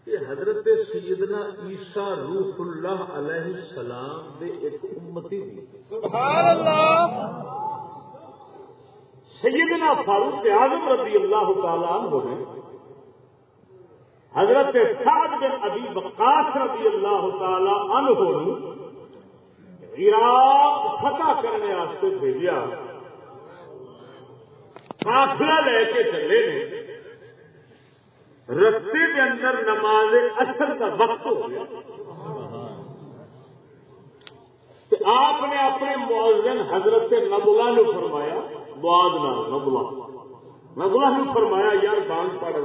یہ حضرت سیدنا عیسیٰ روح اللہ علیہ السلام دے ایک امتی سبحان اللہ سیدنا فاروق اعظم رضی اللہ تعالی عنہ نے حضرت سعد بن ابی وقاص رضی اللہ تعالی عنہ کو عراق فتح کرنے واسطے بھیجا، قافلہ لے کے چلے نے، رستے کے اندر نماز عصر کا وقت ہو گیا، تو آپ نے اپنے مؤذن حضرت نبلہ نے فرمایا، معاذ نہ نبلہ نے فرمایا یار بانگ پڑھ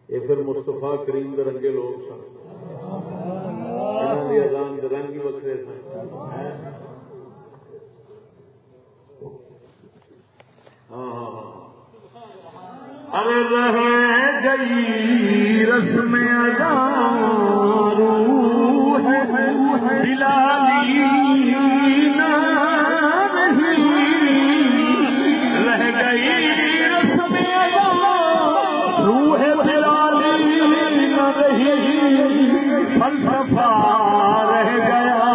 یہ پھر مصطفیٰ کریم دے رنگے لوگ سن، انہاں دی اذان دے رنگ ہی وکھرے سن۔ ارے رہ گئی رسم اذان روح بلالی نہ نہیں، رہ گئی رسم اذان روح بلالی نہ رہی، فلسفہ رہ گیا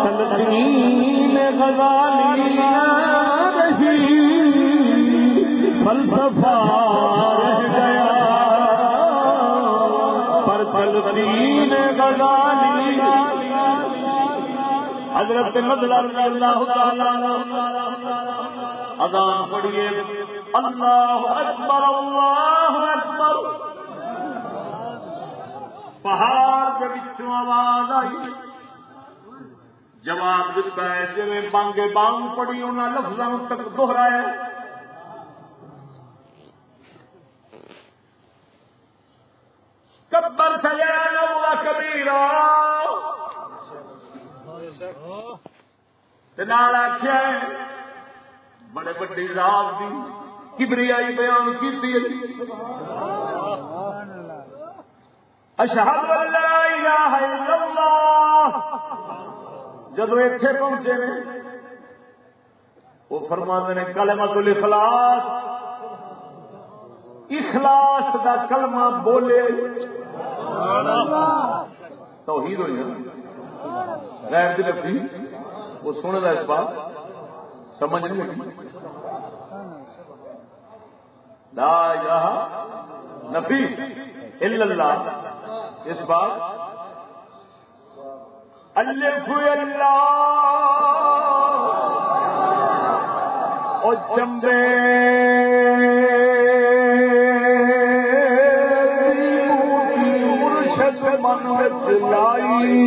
تلقین غزالی نہ رہی، فلسفہ رہ گیا پر تلقین غزالی۔ حضرت نبلہ رضی اللہ تعالی اذان پڑھیے، اللہ اکبر اللہ اکبر۔ پہاڑ کے وچوں آواز آئی، جواب دیتا ہے جی بانگے بانگ پڑھی انہاں لفظاں تک دہرایا، کبر سجدہ اللہ کبیرا، نال آخیا بڑے بڑی ذات دی کبریائی بیان کی، اشہد ان لا الہ الا اللہ۔ جدو ایتھے پہنچے نے وہ فرماندے نے کلمۃ الاخلاص، اخلاص دا کلمہ بولے توحید ہوئی نا، غیر دی نفی وہ سنے دا اس بات سمجھ نہیں لگی، لا الہ نفی الا اللہ، اس بات الف اللہ او چمبے مرشد من وچ لائی،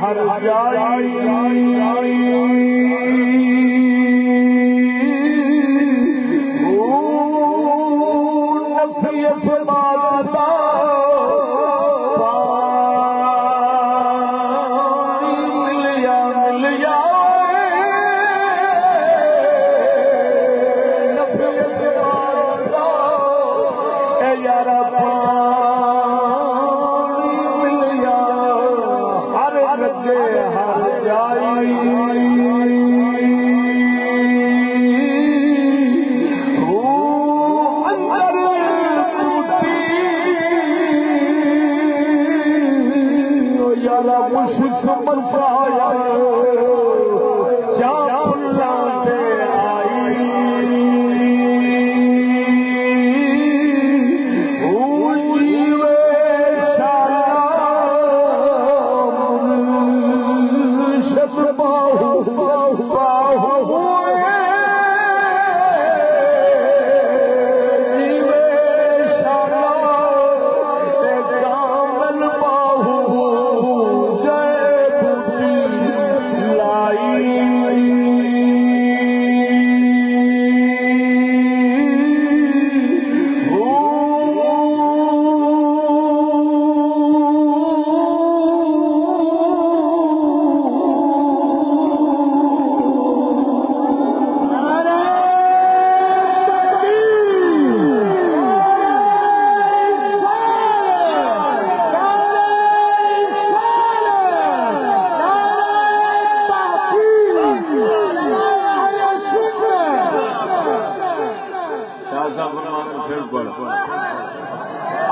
ہر جائی نفیت باتا ملیا ملیا نفیت باتا اے یارا ہر جائی اندر ٹوٹی یارا مشک منسایا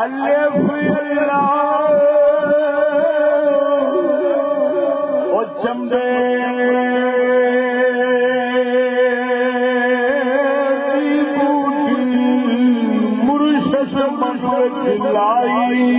الف اللہ او چمبے مرشد منصور لائی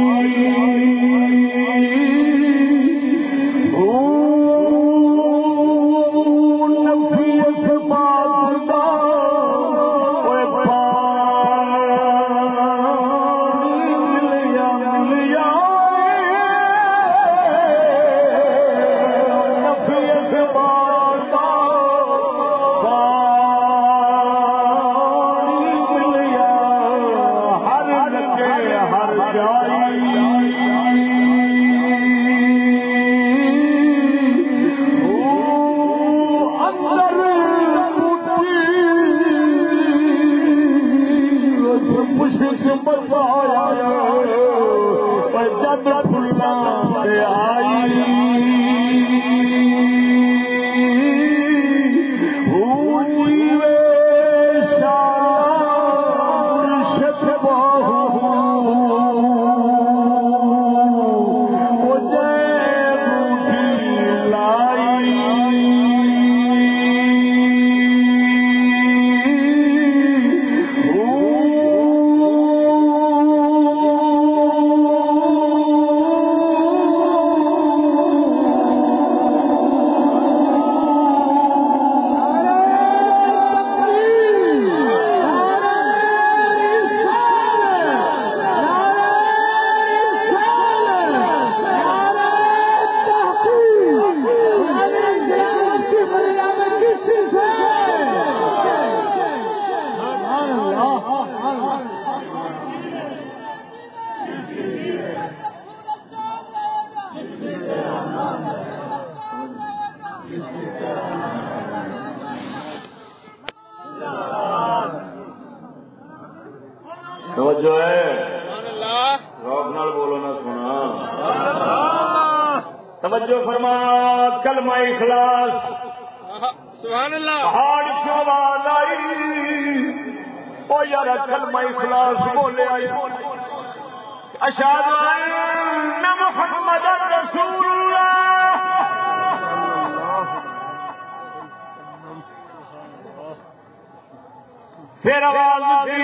پھر آواز دی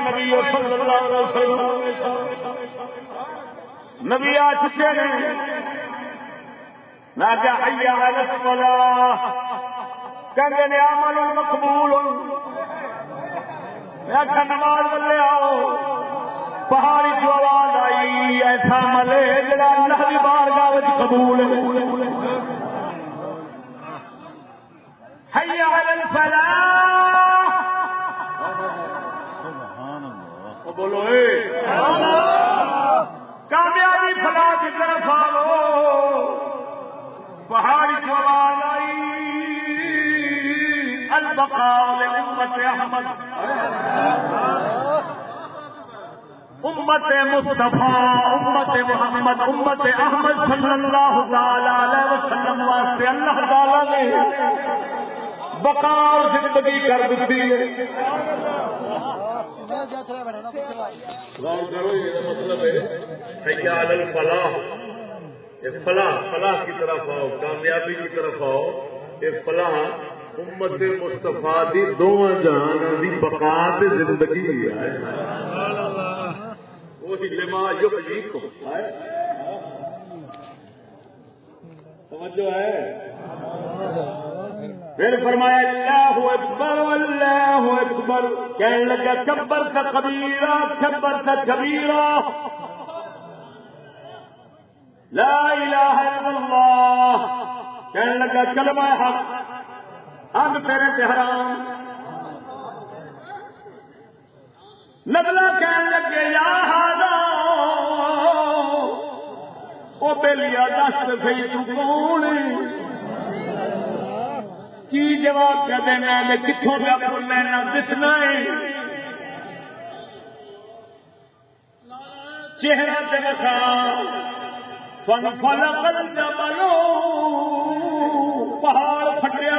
نبی صلی اللہ علیہ وسلم نبی آ چکے ہیں نہ کہ حی علی الصلاۃ کہندے نے عمل مقبول میں کہ نماز والے آؤ پہاڑی جو آواز آئی ایسا عمل ہے جڑا اللہ کی بارگاہ وچ قبول ہے حی علی الفلاح بولو کامیابی فلاح کی طرف آو پہاڑی کی آواز آئی البقاء لامت احمد امت مصطفیٰ امت محمد امت احمد صلی اللہ تعالی علیہ وسلم واسطے اللہ تعالی نے بقاء اور زندگی کر دی ہے. مطلب ہے حی علی الفلاح فلاح فلاح کی طرف آؤ کامیابی کی طرف آؤ. یہ فلاح امت مصطفیٰ دی دونوں جہان دی بقا تے زندگی ہے. وہی لما یحییکم توجہ ہے. پھر فرمایا اللہ اکبر اللہ اکبر کہنے لگا کبر کا کبیرہ کبر کا کبیرہ لا الہ الا اللہ کہنے لگا کلمہ حق اب تیرے تے حرام. نبلا کہنے لگے یا ہادا او بیلیا دس صحیح تو کون کی جواب کیا دینا ہے کتوں پہ آپ لینا دسنا ہے چہرہ سے دکھا فن فلق الجبل پہاڑ پھٹیا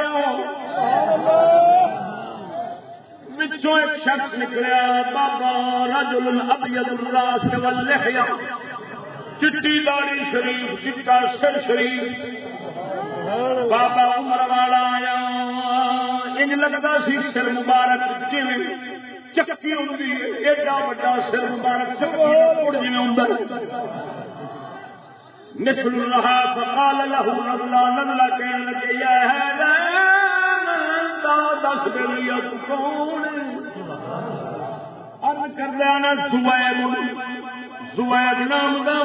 وچ وچوں ایک شخص نکلیا بابا رجل ابیض الراس واللحیہ، چٹی داڑھی شریف، چٹا سر شریف، بابا عمر والا آیا، انج لگتا سی سر مبارک جویں چکی ہوندی ہے، ایڈا بڑا سر مبارک چکی دا جویں ہوندا مثل رہا فقال له رجلا نزلا کہنے لگے یا هذا دس بلیا کون عرض کردہ نا زوید نام دا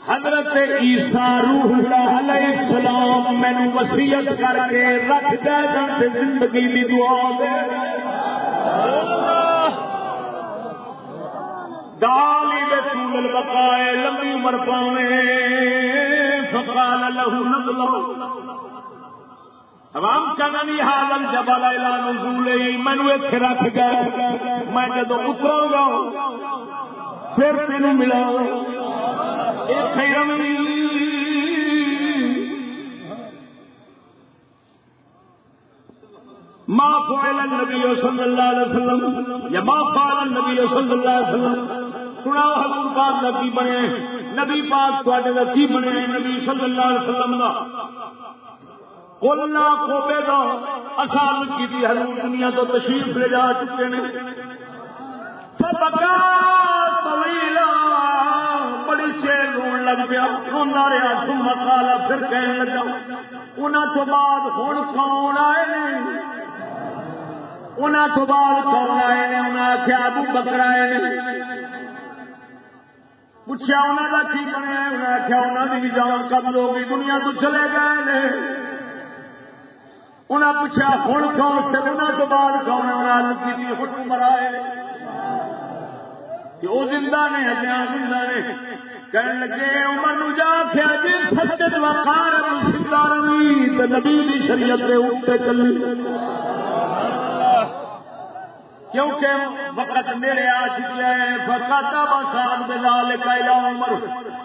حضرت عیسیٰ روح اللہ علیہ السلام میں وصیت کر کے رکھ دے جنتے زندگی دی دعا دے دالی بے طول البقائے لمبی عمر پاوے فقال له نزلہ عوام چننی حاضر جبل الى نزولی مینو ایتھے رکھ گئے میں جدو اتراں گا پھر تینوں ملا ایتھے رمی ما فعل النبی صلی اللہ علیہ وسلم یا ما فعل النبی صلی اللہ علیہ وسلم سناؤ حضور پاک دا کی بنے نبی پاک تواڈے دا کی بنے نبی صلی اللہ علیہ وسلم دا قلنا خوبے دا اصال کی تھی حضور دنیا تو تشریف لے جا چکے نے فبکا طویلا بڑی شیر رون لگ پیا روندا رہا ثم قال پھر کہنے لگا انہاں تو بعد ہن کون آئے نے انہاں تو بعد کون آئے نے انہاں آخیا ابو بکر آئے نے پوچھا انہاں دا کی بنیا انہاں آخیا انہاں دی بھی جان قبض ہو گئی دنیا تو چلے گئے نے انہیں پوچھا ہوں کون سے انہوں تو بعد کون کی حکم مرائے کہ وہ زندہ نے ہزار زندہ نے کہنے لگے عمر نو جا کیا جی سجد وقار سدارمی نبی دی شریعت کے اوپر چلی کیونکہ وقت میرے آ چکے ہیں فقط بسان بلال قائلہ عمر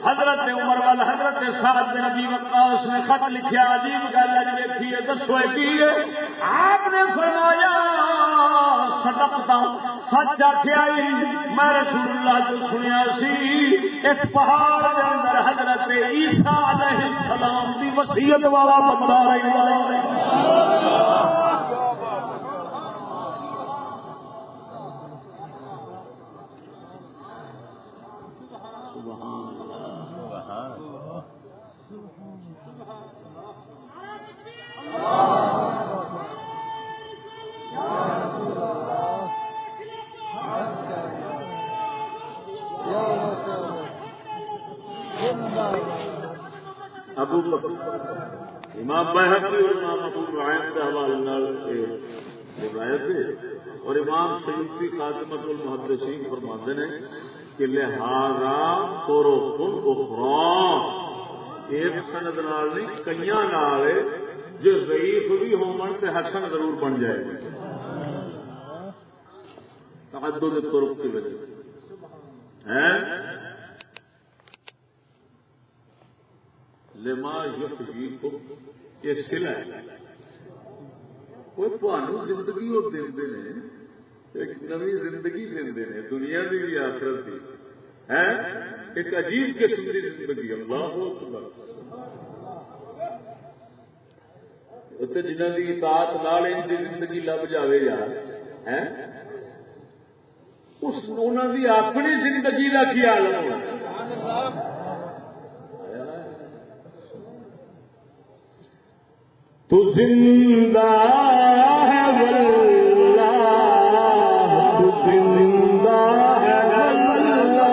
حضرت عمر وال حضرت سعد بن ابی وقاص نے خط لکھیا عجیب گل ہے دیکھیے دسو کی ہے آپ نے فرمایا صدقتا سچ آخیا میں رسول اللہ تو سنیا سی اس پہاڑ کے اندر حضرت عیسیٰ علیہ السلام کی وصیت والا بندہ رہا ابو بکر امام بیہقی اور امام ابو نعیم کے حوالے روایت ہے اور امام سیوطی خاتمۃ المحدثین فرماتے ہیں کہ لہذا طرق اخرى ایک سند نال نہیں کئیاں نال جو ضعیف بھی ہون تے حسن ضرور بن جائے گا تعدد طرق کی وجہ سے ہے لما یحییکم یہ صلہ ہے کوئی تمہیں زندگی وہ دے ایک نئی زندگی دے دنیا کی بھی آخرت کی ہے ایک عجیب قسم کی زندگی اللہ اکبر جنہوں کی اطاعت نال ان کی زندگی لب جائے یار ہے انہوں کی اپنی زندگی کا خیال ہونا تو زندہ ہے واللہ تو زندہ ہے واللہ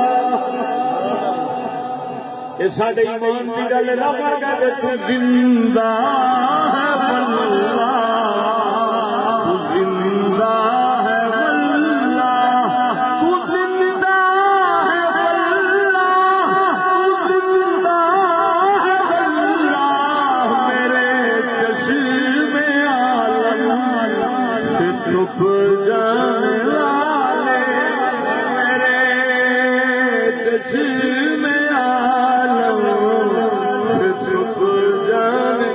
یہ سارے ایمان کی گل نہ کر کے تو زندہ ہے واللہ تو زندہ ہے واللہ تو زندہ ہے واللہ تو زندہ ہے واللہ میرے چشم عالم سے چھپ جانے والے میرے چشم عالم سے چھپ جانے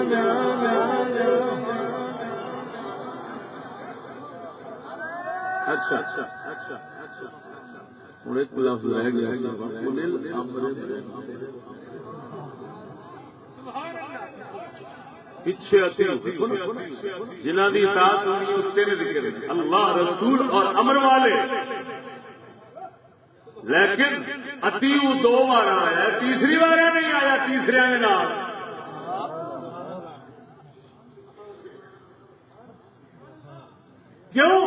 اچھا ہوں ایک لفظ رہ گیا پیچھے جنہوں کی اطاعت ہونی اتنے نے ذکر اللہ رسول اور امر والے، لیکن اطیعوا 2 بار آیا، تیسری بار نہیں آیا تیسرے میں نام. کیوں؟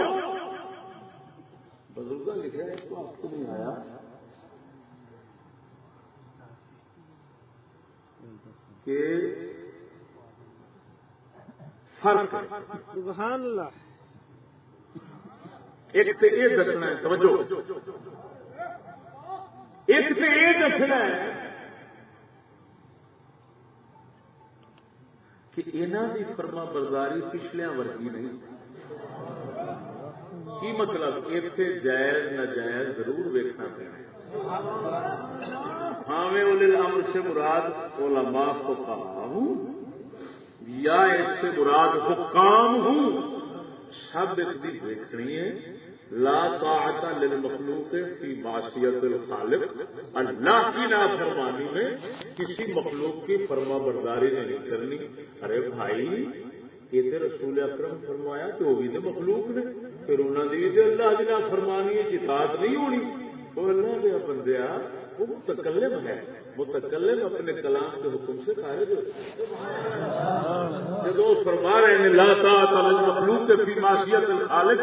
بزرگ لکھا ہے تو آپ کو نہیں آیا کہ فرق سبحان اللہ. ایک تو یہ دسنا ہے، توجہ، ایک تو یہ دسنا ہے کہ انہوں کی فرما برداری پچھلیاں ورگی نہیں. کی مطلب؟ اتنے جائز ناجائز ضرور ویکھنا پینا. ہاں میں اولل امر سے مراد علماء فقہا ہوں یا اس سے مراد حکام ہوں، سب اتنی دیکھنی ہے. لا طاعت للمخلوق فی معصیت الخالق، اللہ کی نافرمانی میں کسی مخلوق کی فرما برداری نہیں کرنی. ارے بھائی یہ تو رسول اکرم فرمایا کہ وہ بھی تو مخلوق نے، پھر انہوں نے بھی اللہ کی نافرمانی اطاعت نہیں ہونی. وہ اللہ دیا بندیا وہ متکلم ہے، متکلم اپنے کلام کے حکم سے خارج ہو. جب فرما رہے ہیں لا طاعت للمخلوق فی معصیت الخالق،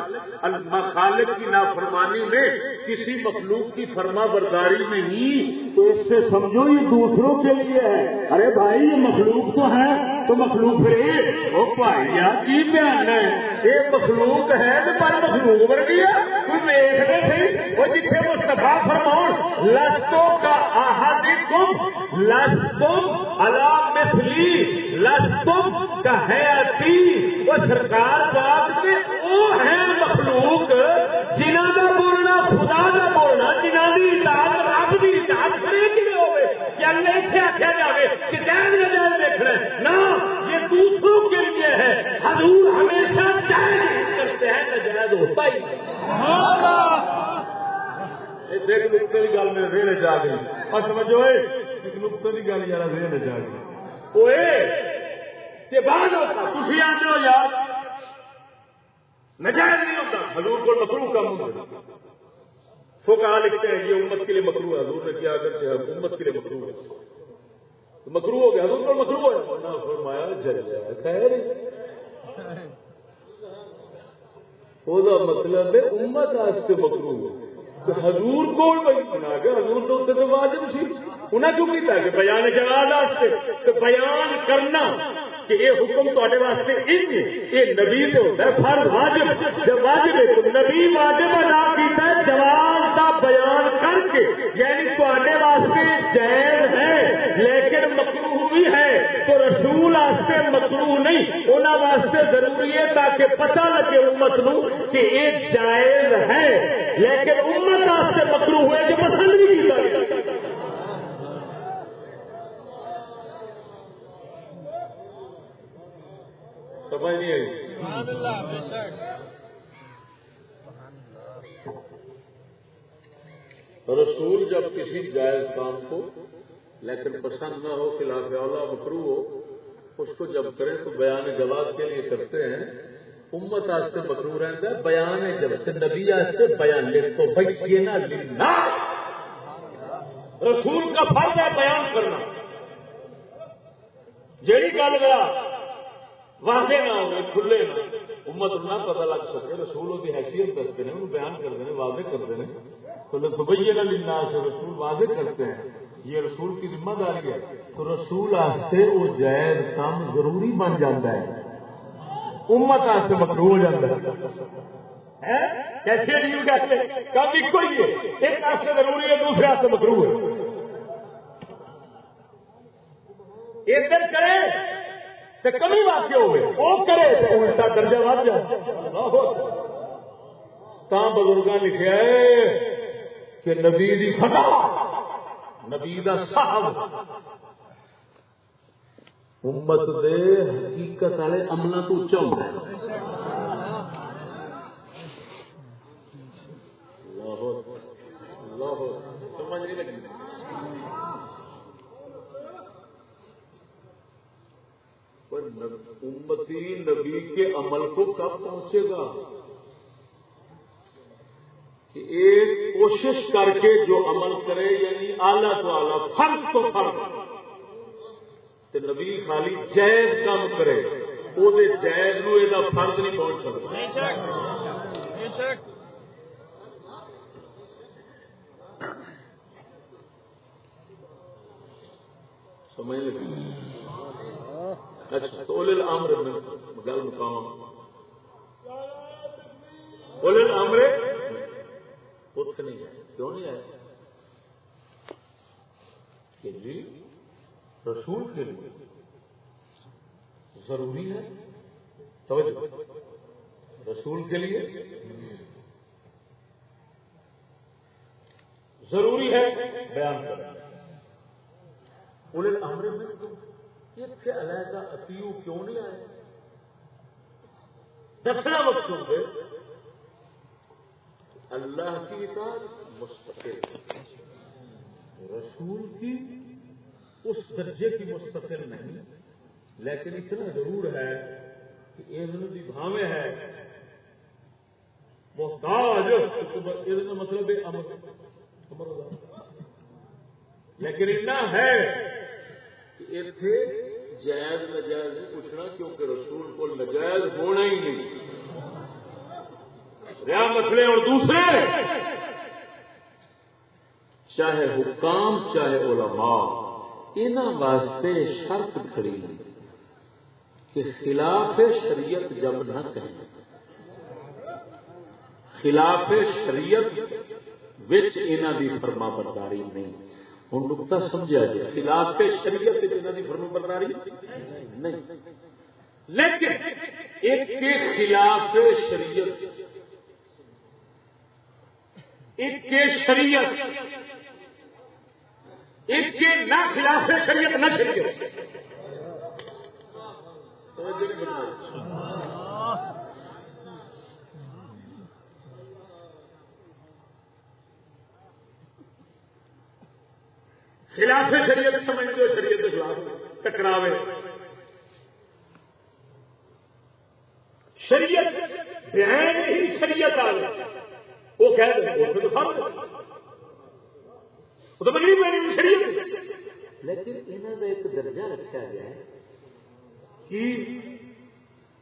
خالق کی نافرمانی میں کسی مخلوق کی فرما برداری میں ہی، تو اس سے سمجھو یہ دوسروں کے لیے ہے. ارے بھائی یہ مخلوق تو ہے تو مخلوق ہے وہ بھائی کی بیان ہے، یہ مخلوق ہے تو پر مخلوق بن گیا. تم دیکھنے تھے وہ جتنے مصطفیٰ فرماؤ لستوں کا احدکم لستم علی مثلی لستم کحیاتی، وہ سرکار بات میں وہ ہے مخلوق جنہوں کا بولنا خدا کا بولنا، جنہوں کی اطاعت رب کی اطاعت خرید میں ہوئے یا اللہ سے آخیا جائے کہ جائز نجائز دیکھنا ہے نہ، یہ دوسروں کے لیے ہے. حضور ہمیشہ جائز کرتے ہیں، نجائز ہوتا ہی ایک نقطے کی گل میرے ذہن چ آ گئی. اور سمجھو ایک نقطے کی گل یار ذہن چ آ گئی. وہ بعد ہوتا تھی آتے ہو یار نجائز نہیں ہوتا، حضور کو مکروہ کا منہ فقہا لکھتے ہیں یہ امت کے لیے مکروہ ہے. حضور نے کیا کرتے ہیں امت کے لیے مکروہ ہے، تو مکروہ ہو گیا. حضور کو مکروہ ہے فرمایا جل جائے خیر. وہ مطلب ہے امت واسطے مکروہ ہے. حضور کو بنا کے حضور تو واجب سی انہیں کیوں کیا کہ بیان جواز واسطے تو بیان کرنا کہ یہ حکم تے واسطے یہ نبی سے ہوتا ہے فرض واجب. جب واجب ہے تو نبی واجب ادا کیتا ہے جواز کا بیان کر کے، یعنی تے واسطے جائز ہے لیکن مکروہ بھی ہے. تو رسول واسطے مکروہ نہیں، انہوں واسطے ضروری ہے تاکہ پتہ لگے امت نو کہ یہ جائز ہے، لیکن امت واسطے مکروہ ہوئے کہ پسند نہیں کیتا. سمجھ نہیں آئی؟ رسول جب کسی جائز کام کو لیکن پسند نہ ہو، خلاف اولا مکروہ ہو، اس کو جب کریں تو بیان جواز کے لیے کرتے ہیں. امت واسطے مکروہ رہتا ہے بیان جب نبی واسطے بیان لے تو بچینا لینا. رسول کا فرض ہے بیان کرنا. جیڑی گل گیا واضح نہ ہو کھلے نہ امت نہ پتہ لگ سکے، رسول کی حیثیت دستے ہیں، انہوں بیان کرتے ہیں، واضح کرتے ہیں. تو ببینا للناس سے رسول واضح کرتے ہیں، یہ رسول کی ذمہ داری ہے. تو رسول واسطے وہ جائز کام ضروری بن جاتا ہے، امت واسطے مکروہ ہو جاتا ہے. کیسے نہیں کہتے کام ایک ہی ہے، ایک واسطے ضروری ہے دوسرے واسطے مکروہ ہے. ادھر کرے تو کمی واقع ہوئے، وہ کرے تو الٹا درجہ بڑھ جائے. بزرگاں لکھا ہے کہ نبی دی فتح، نبی دا صاحب امت دے حقیقت والے عملوں تو اچا ہوتا ہے. سمجھ نہیں لگی؟ امتی نبی کے عمل کو کب پہنچے گا کہ ایک کوشش کر کے جو عمل کرے، یعنی اعلیٰ تو اعلیٰ، فرض تو فرض، تو نبی خالی جائز کام کرے، وہ جائز نو یہ فرض نہیں پہنچ سکتا۔ سمجھ لگی؟ اچھا، تو اولل الامر گل مقام، اولل الامر اتنے نہیں ہے، کیوں نہیں آئے؟ کہ جی رسول کے لیے ضروری ہے، توجہ، رسول کے لیے ضروری ہے بیان کرنا۔ اولل الامر میں یہ علیحدہ اطیعوا کیوں نہیں آئے؟ دسنا مقصود ہے اللہ کی اطاعت مستقل، رسول کی اس درجے کی مستقل نہیں، لیکن اتنا ضرور ہے کہ اذن بھی بھاوے ہے، محتاج اذن مطلب امر، لیکن اتنا ہے کہ اتنے جائز نجائز نہیں پوچھنا، کیونکہ رسول کو نجائز ہونا ہی نہیں۔ رہا مسئلے اور دوسرے، چاہے حکام چاہے علماء، انہاں واسطے شرط کھڑی کہ خلاف شریعت جب نہ کہیں، خلاف شریعت وچ انہاں دی فرما برداری نہیں۔ ہوں نقطہ سمجھا جائے، خلاف شریعت انہاں دی فرما برداری نہیں، لیکن ایک کے خلاف شریعت، ایک کے شریعت، ایک کے نہ خلاف شریعت نہ شریعت، خلاف شریعت سمجھ دو شریعت کے خلاف ٹکراوے، شریعت بیان ہی شریعت آ گئی، وہ کہہ دیں وہ تو فرض ہے، وہ تو مجھے شریعت، لیکن انہوں نے ایک درجہ رکھا گیا ہے کہ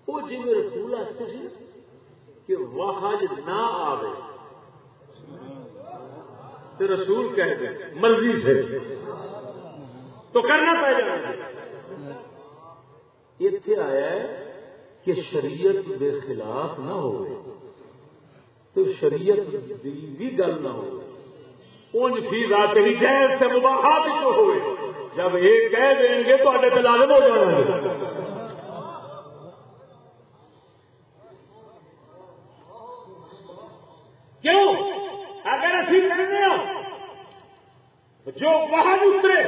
وہ جی رسول آستے ہیں کہ وحج نہ آوے تو رسول کہہ دیں مرضی سے تو کرنا پڑے گا۔ اتنے آیا ہے کہ شریعت کے خلاف نہ ہو تو شریعت بھی گل نہ ہو، ان چیزاں تیری جائز سے مباحات جو ہوئے جب ایک کہہ دیں گے تو آگے پہ لازم ہو جانا ہے۔ کیوں؟ اگر اسی کہنے ہو جو وہاں اترے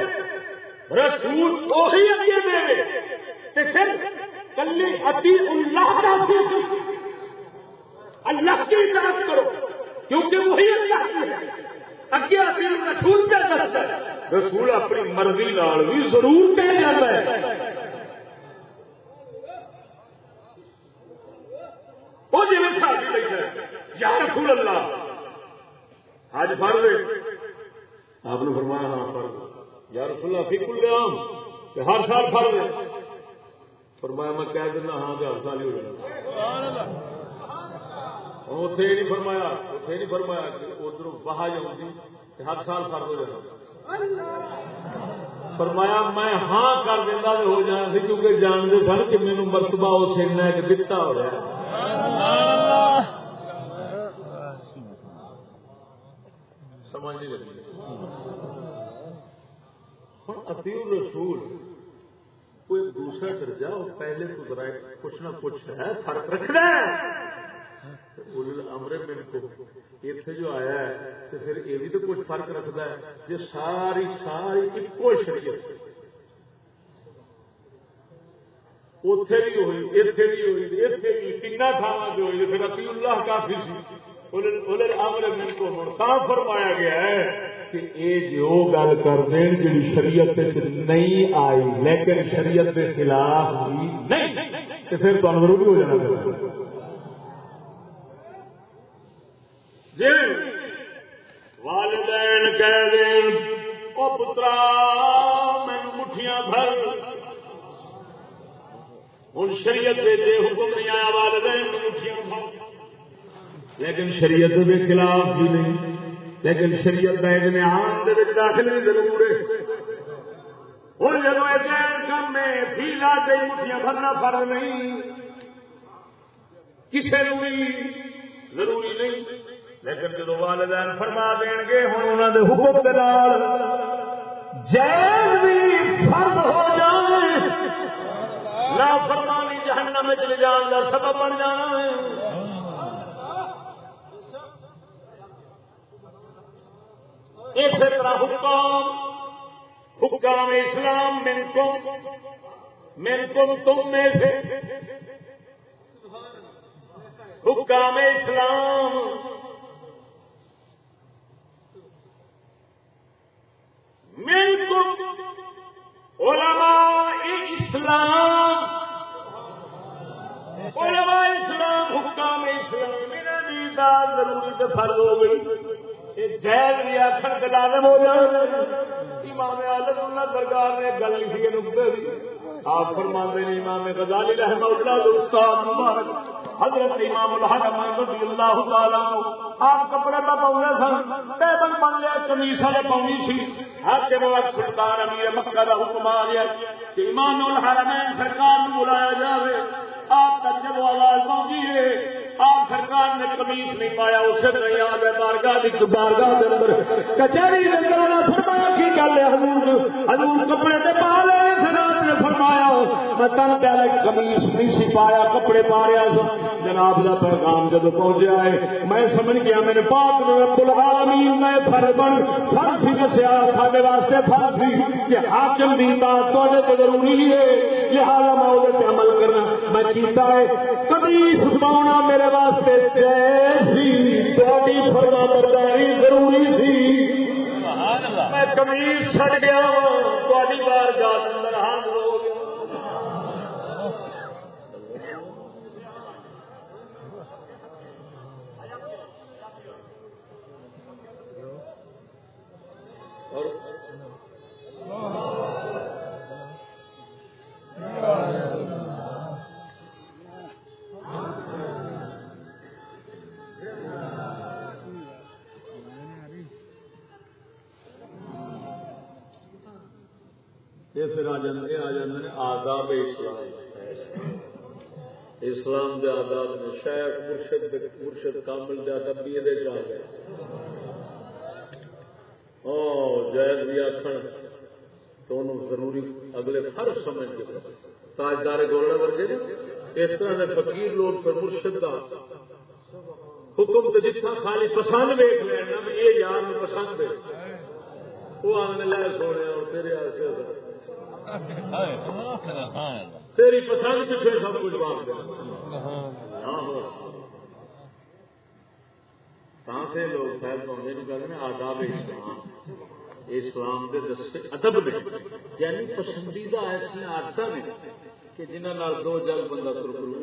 رسول وہی اگے دے تو پھر کلے اطیع اللہ کا اللہ کی اطاعت کرو، کیونکہ وہی اللہ کی ہے، اگے اطیع رسول کا دستا ہے، رسول اپنی مرضی نال بھی ضرور کہہ جاتا ہے۔ وہ جی صحابی بیٹھا ہے یا رسول اللہ آج فرض ہے، آپ نے فرمایا ہاں فرض، یا رسول اللہ فی کل عام کہ ہر سال فرض ہے، فرمایا میں کہہ دینا ہاں کہ ہر سال ہی ہو جائے۔ اتنے نہیں فرمایا، اتنے نہیں فرمایا کہ ادھر باہر جاؤں کہ ہر سال فرض ہو جانا، فرمایا میں ہاں کر دینا تو ہو جانا سی، کیونکہ جانتے سن کہ میرے مرتبہ اس نے دتا ہو رہا ہے۔ سمجھ نہیں لگی؟ ہوں اطیع الرسول کوئی دوسرا درجہ اور پہلے تو ذرا کچھ نہ کچھ ہے فرق رکھنا ہے۔ اولو الامر منکم اتنے جو آیا ہے تو پھر یہ بھی تو کچھ فرق رکھتا ہے، یہ ساری ایکو شریعت اتے بھی ہوئی، اتے بھی ہوئی، اتے بھی تین تھاواں جو ہوئی، پھر اطیع اللہ کافی سی، اولل الامر منکم فرمایا گیا ہے کہ یہ جو گل کر دیں جی شریعت نہیں آئی لیکن شریعت کے خلاف بھی نہیں تو پھر تمہیں ضروری ہو جانا چاہیے. جی والدین کہہ دیں او پترا مینوں مٹھیاں بھر ہوں شریعت دے حکم نہیں آیا والدین مٹھیاں بھر لیکن شریعت کے خلاف بھی نہیں لیکن شریعت کا ابن عام دے وچ داخل بھی ضرور ہے. ہوں جب یہ کم ہے فی ذات مٹھیاں بھرنا فرض نہیں کسی کو بھی ضروری نہیں لیکن جب والدین فرما دیں گے ہوں انہوں نے حکم کے نال جائز بھی فرض ہو جائے نہ فرمانی جہنم میں چلے جان کا سبب بن جانا ہے. اسی طرح حکام اسلام منکم تم میں سے حکام اسلام منکم علماء اسلام حکام اسلام میرا دیدار ضروری تو فرض ہو گئی جیل بھی آخر کے لازم ہو جائے. امام اعظم اللہ سرکار نے گل لکھی ہے نقطے کی آپ فرماتے ہیں امام غزالی رحمہ اللہ استاد مبارک حضرت امام الحرم رضی اللہ تعالیٰ آپ کپڑے پہ پاؤنے سن ٹیبل بن لیا کمیس والے پاؤنی سی حاکم وقت سلطان امیر مکہ کا حکم آ گیا کہ امام الحرمین سرکار کو بلایا جائے. آپ تک جب آواز پہنچی ہے آپ سرکار نے قمیص نہیں پایا اسے نہیں آ گئے بارگاہ کے اندر کچہری فرمایا کی گل ہے حضور کپڑے سے پا لے جناب نے فرمایا میں تن پہلے قمیص نہیں سی پایا کپڑے پا رہا سا. جناب کا پیغام جب پہنچا ہے میں سمجھ گیا میرے پاک رب العالمین میں فرض ہی دسیا سارے واسطے فرض تھی کہ حاکم دی بات تو ضروری ہے لہٰذا میں وہ عمل کرنا میں کیتا ہے. قمیص پاؤنا میرے واسطے جیسی تھوڑی فرما برداری ضروری سی. میں قمیص چھڑ گیا تھوڑی بارگاہ اندر حاضر ہو گیا. پھر آ جاتے آداب اسلام کے آداب میں شیخ مرشد کامل کے ادب بھی یہ آ گئے جائز بھی آخر تو ضروری اگلے ہر سمجھ کے تاجدار گولڈا ورگے اس طرح کے فقیر لوگ پر مرشد کا حکم تو جتنا خالی پسند ویک لینا یہ یار پسند ہے وہ آنے لائے سونے اور تیرے تیری پسند سے سب کچھ بات سے لوگ شاید پہنچے نہیں کرتے ہیں آداب اسلام کے دستے ادب نے یعنی پسندیدہ ایسی عادت نے کہ جنہوں دو جگ بندہ سرخرو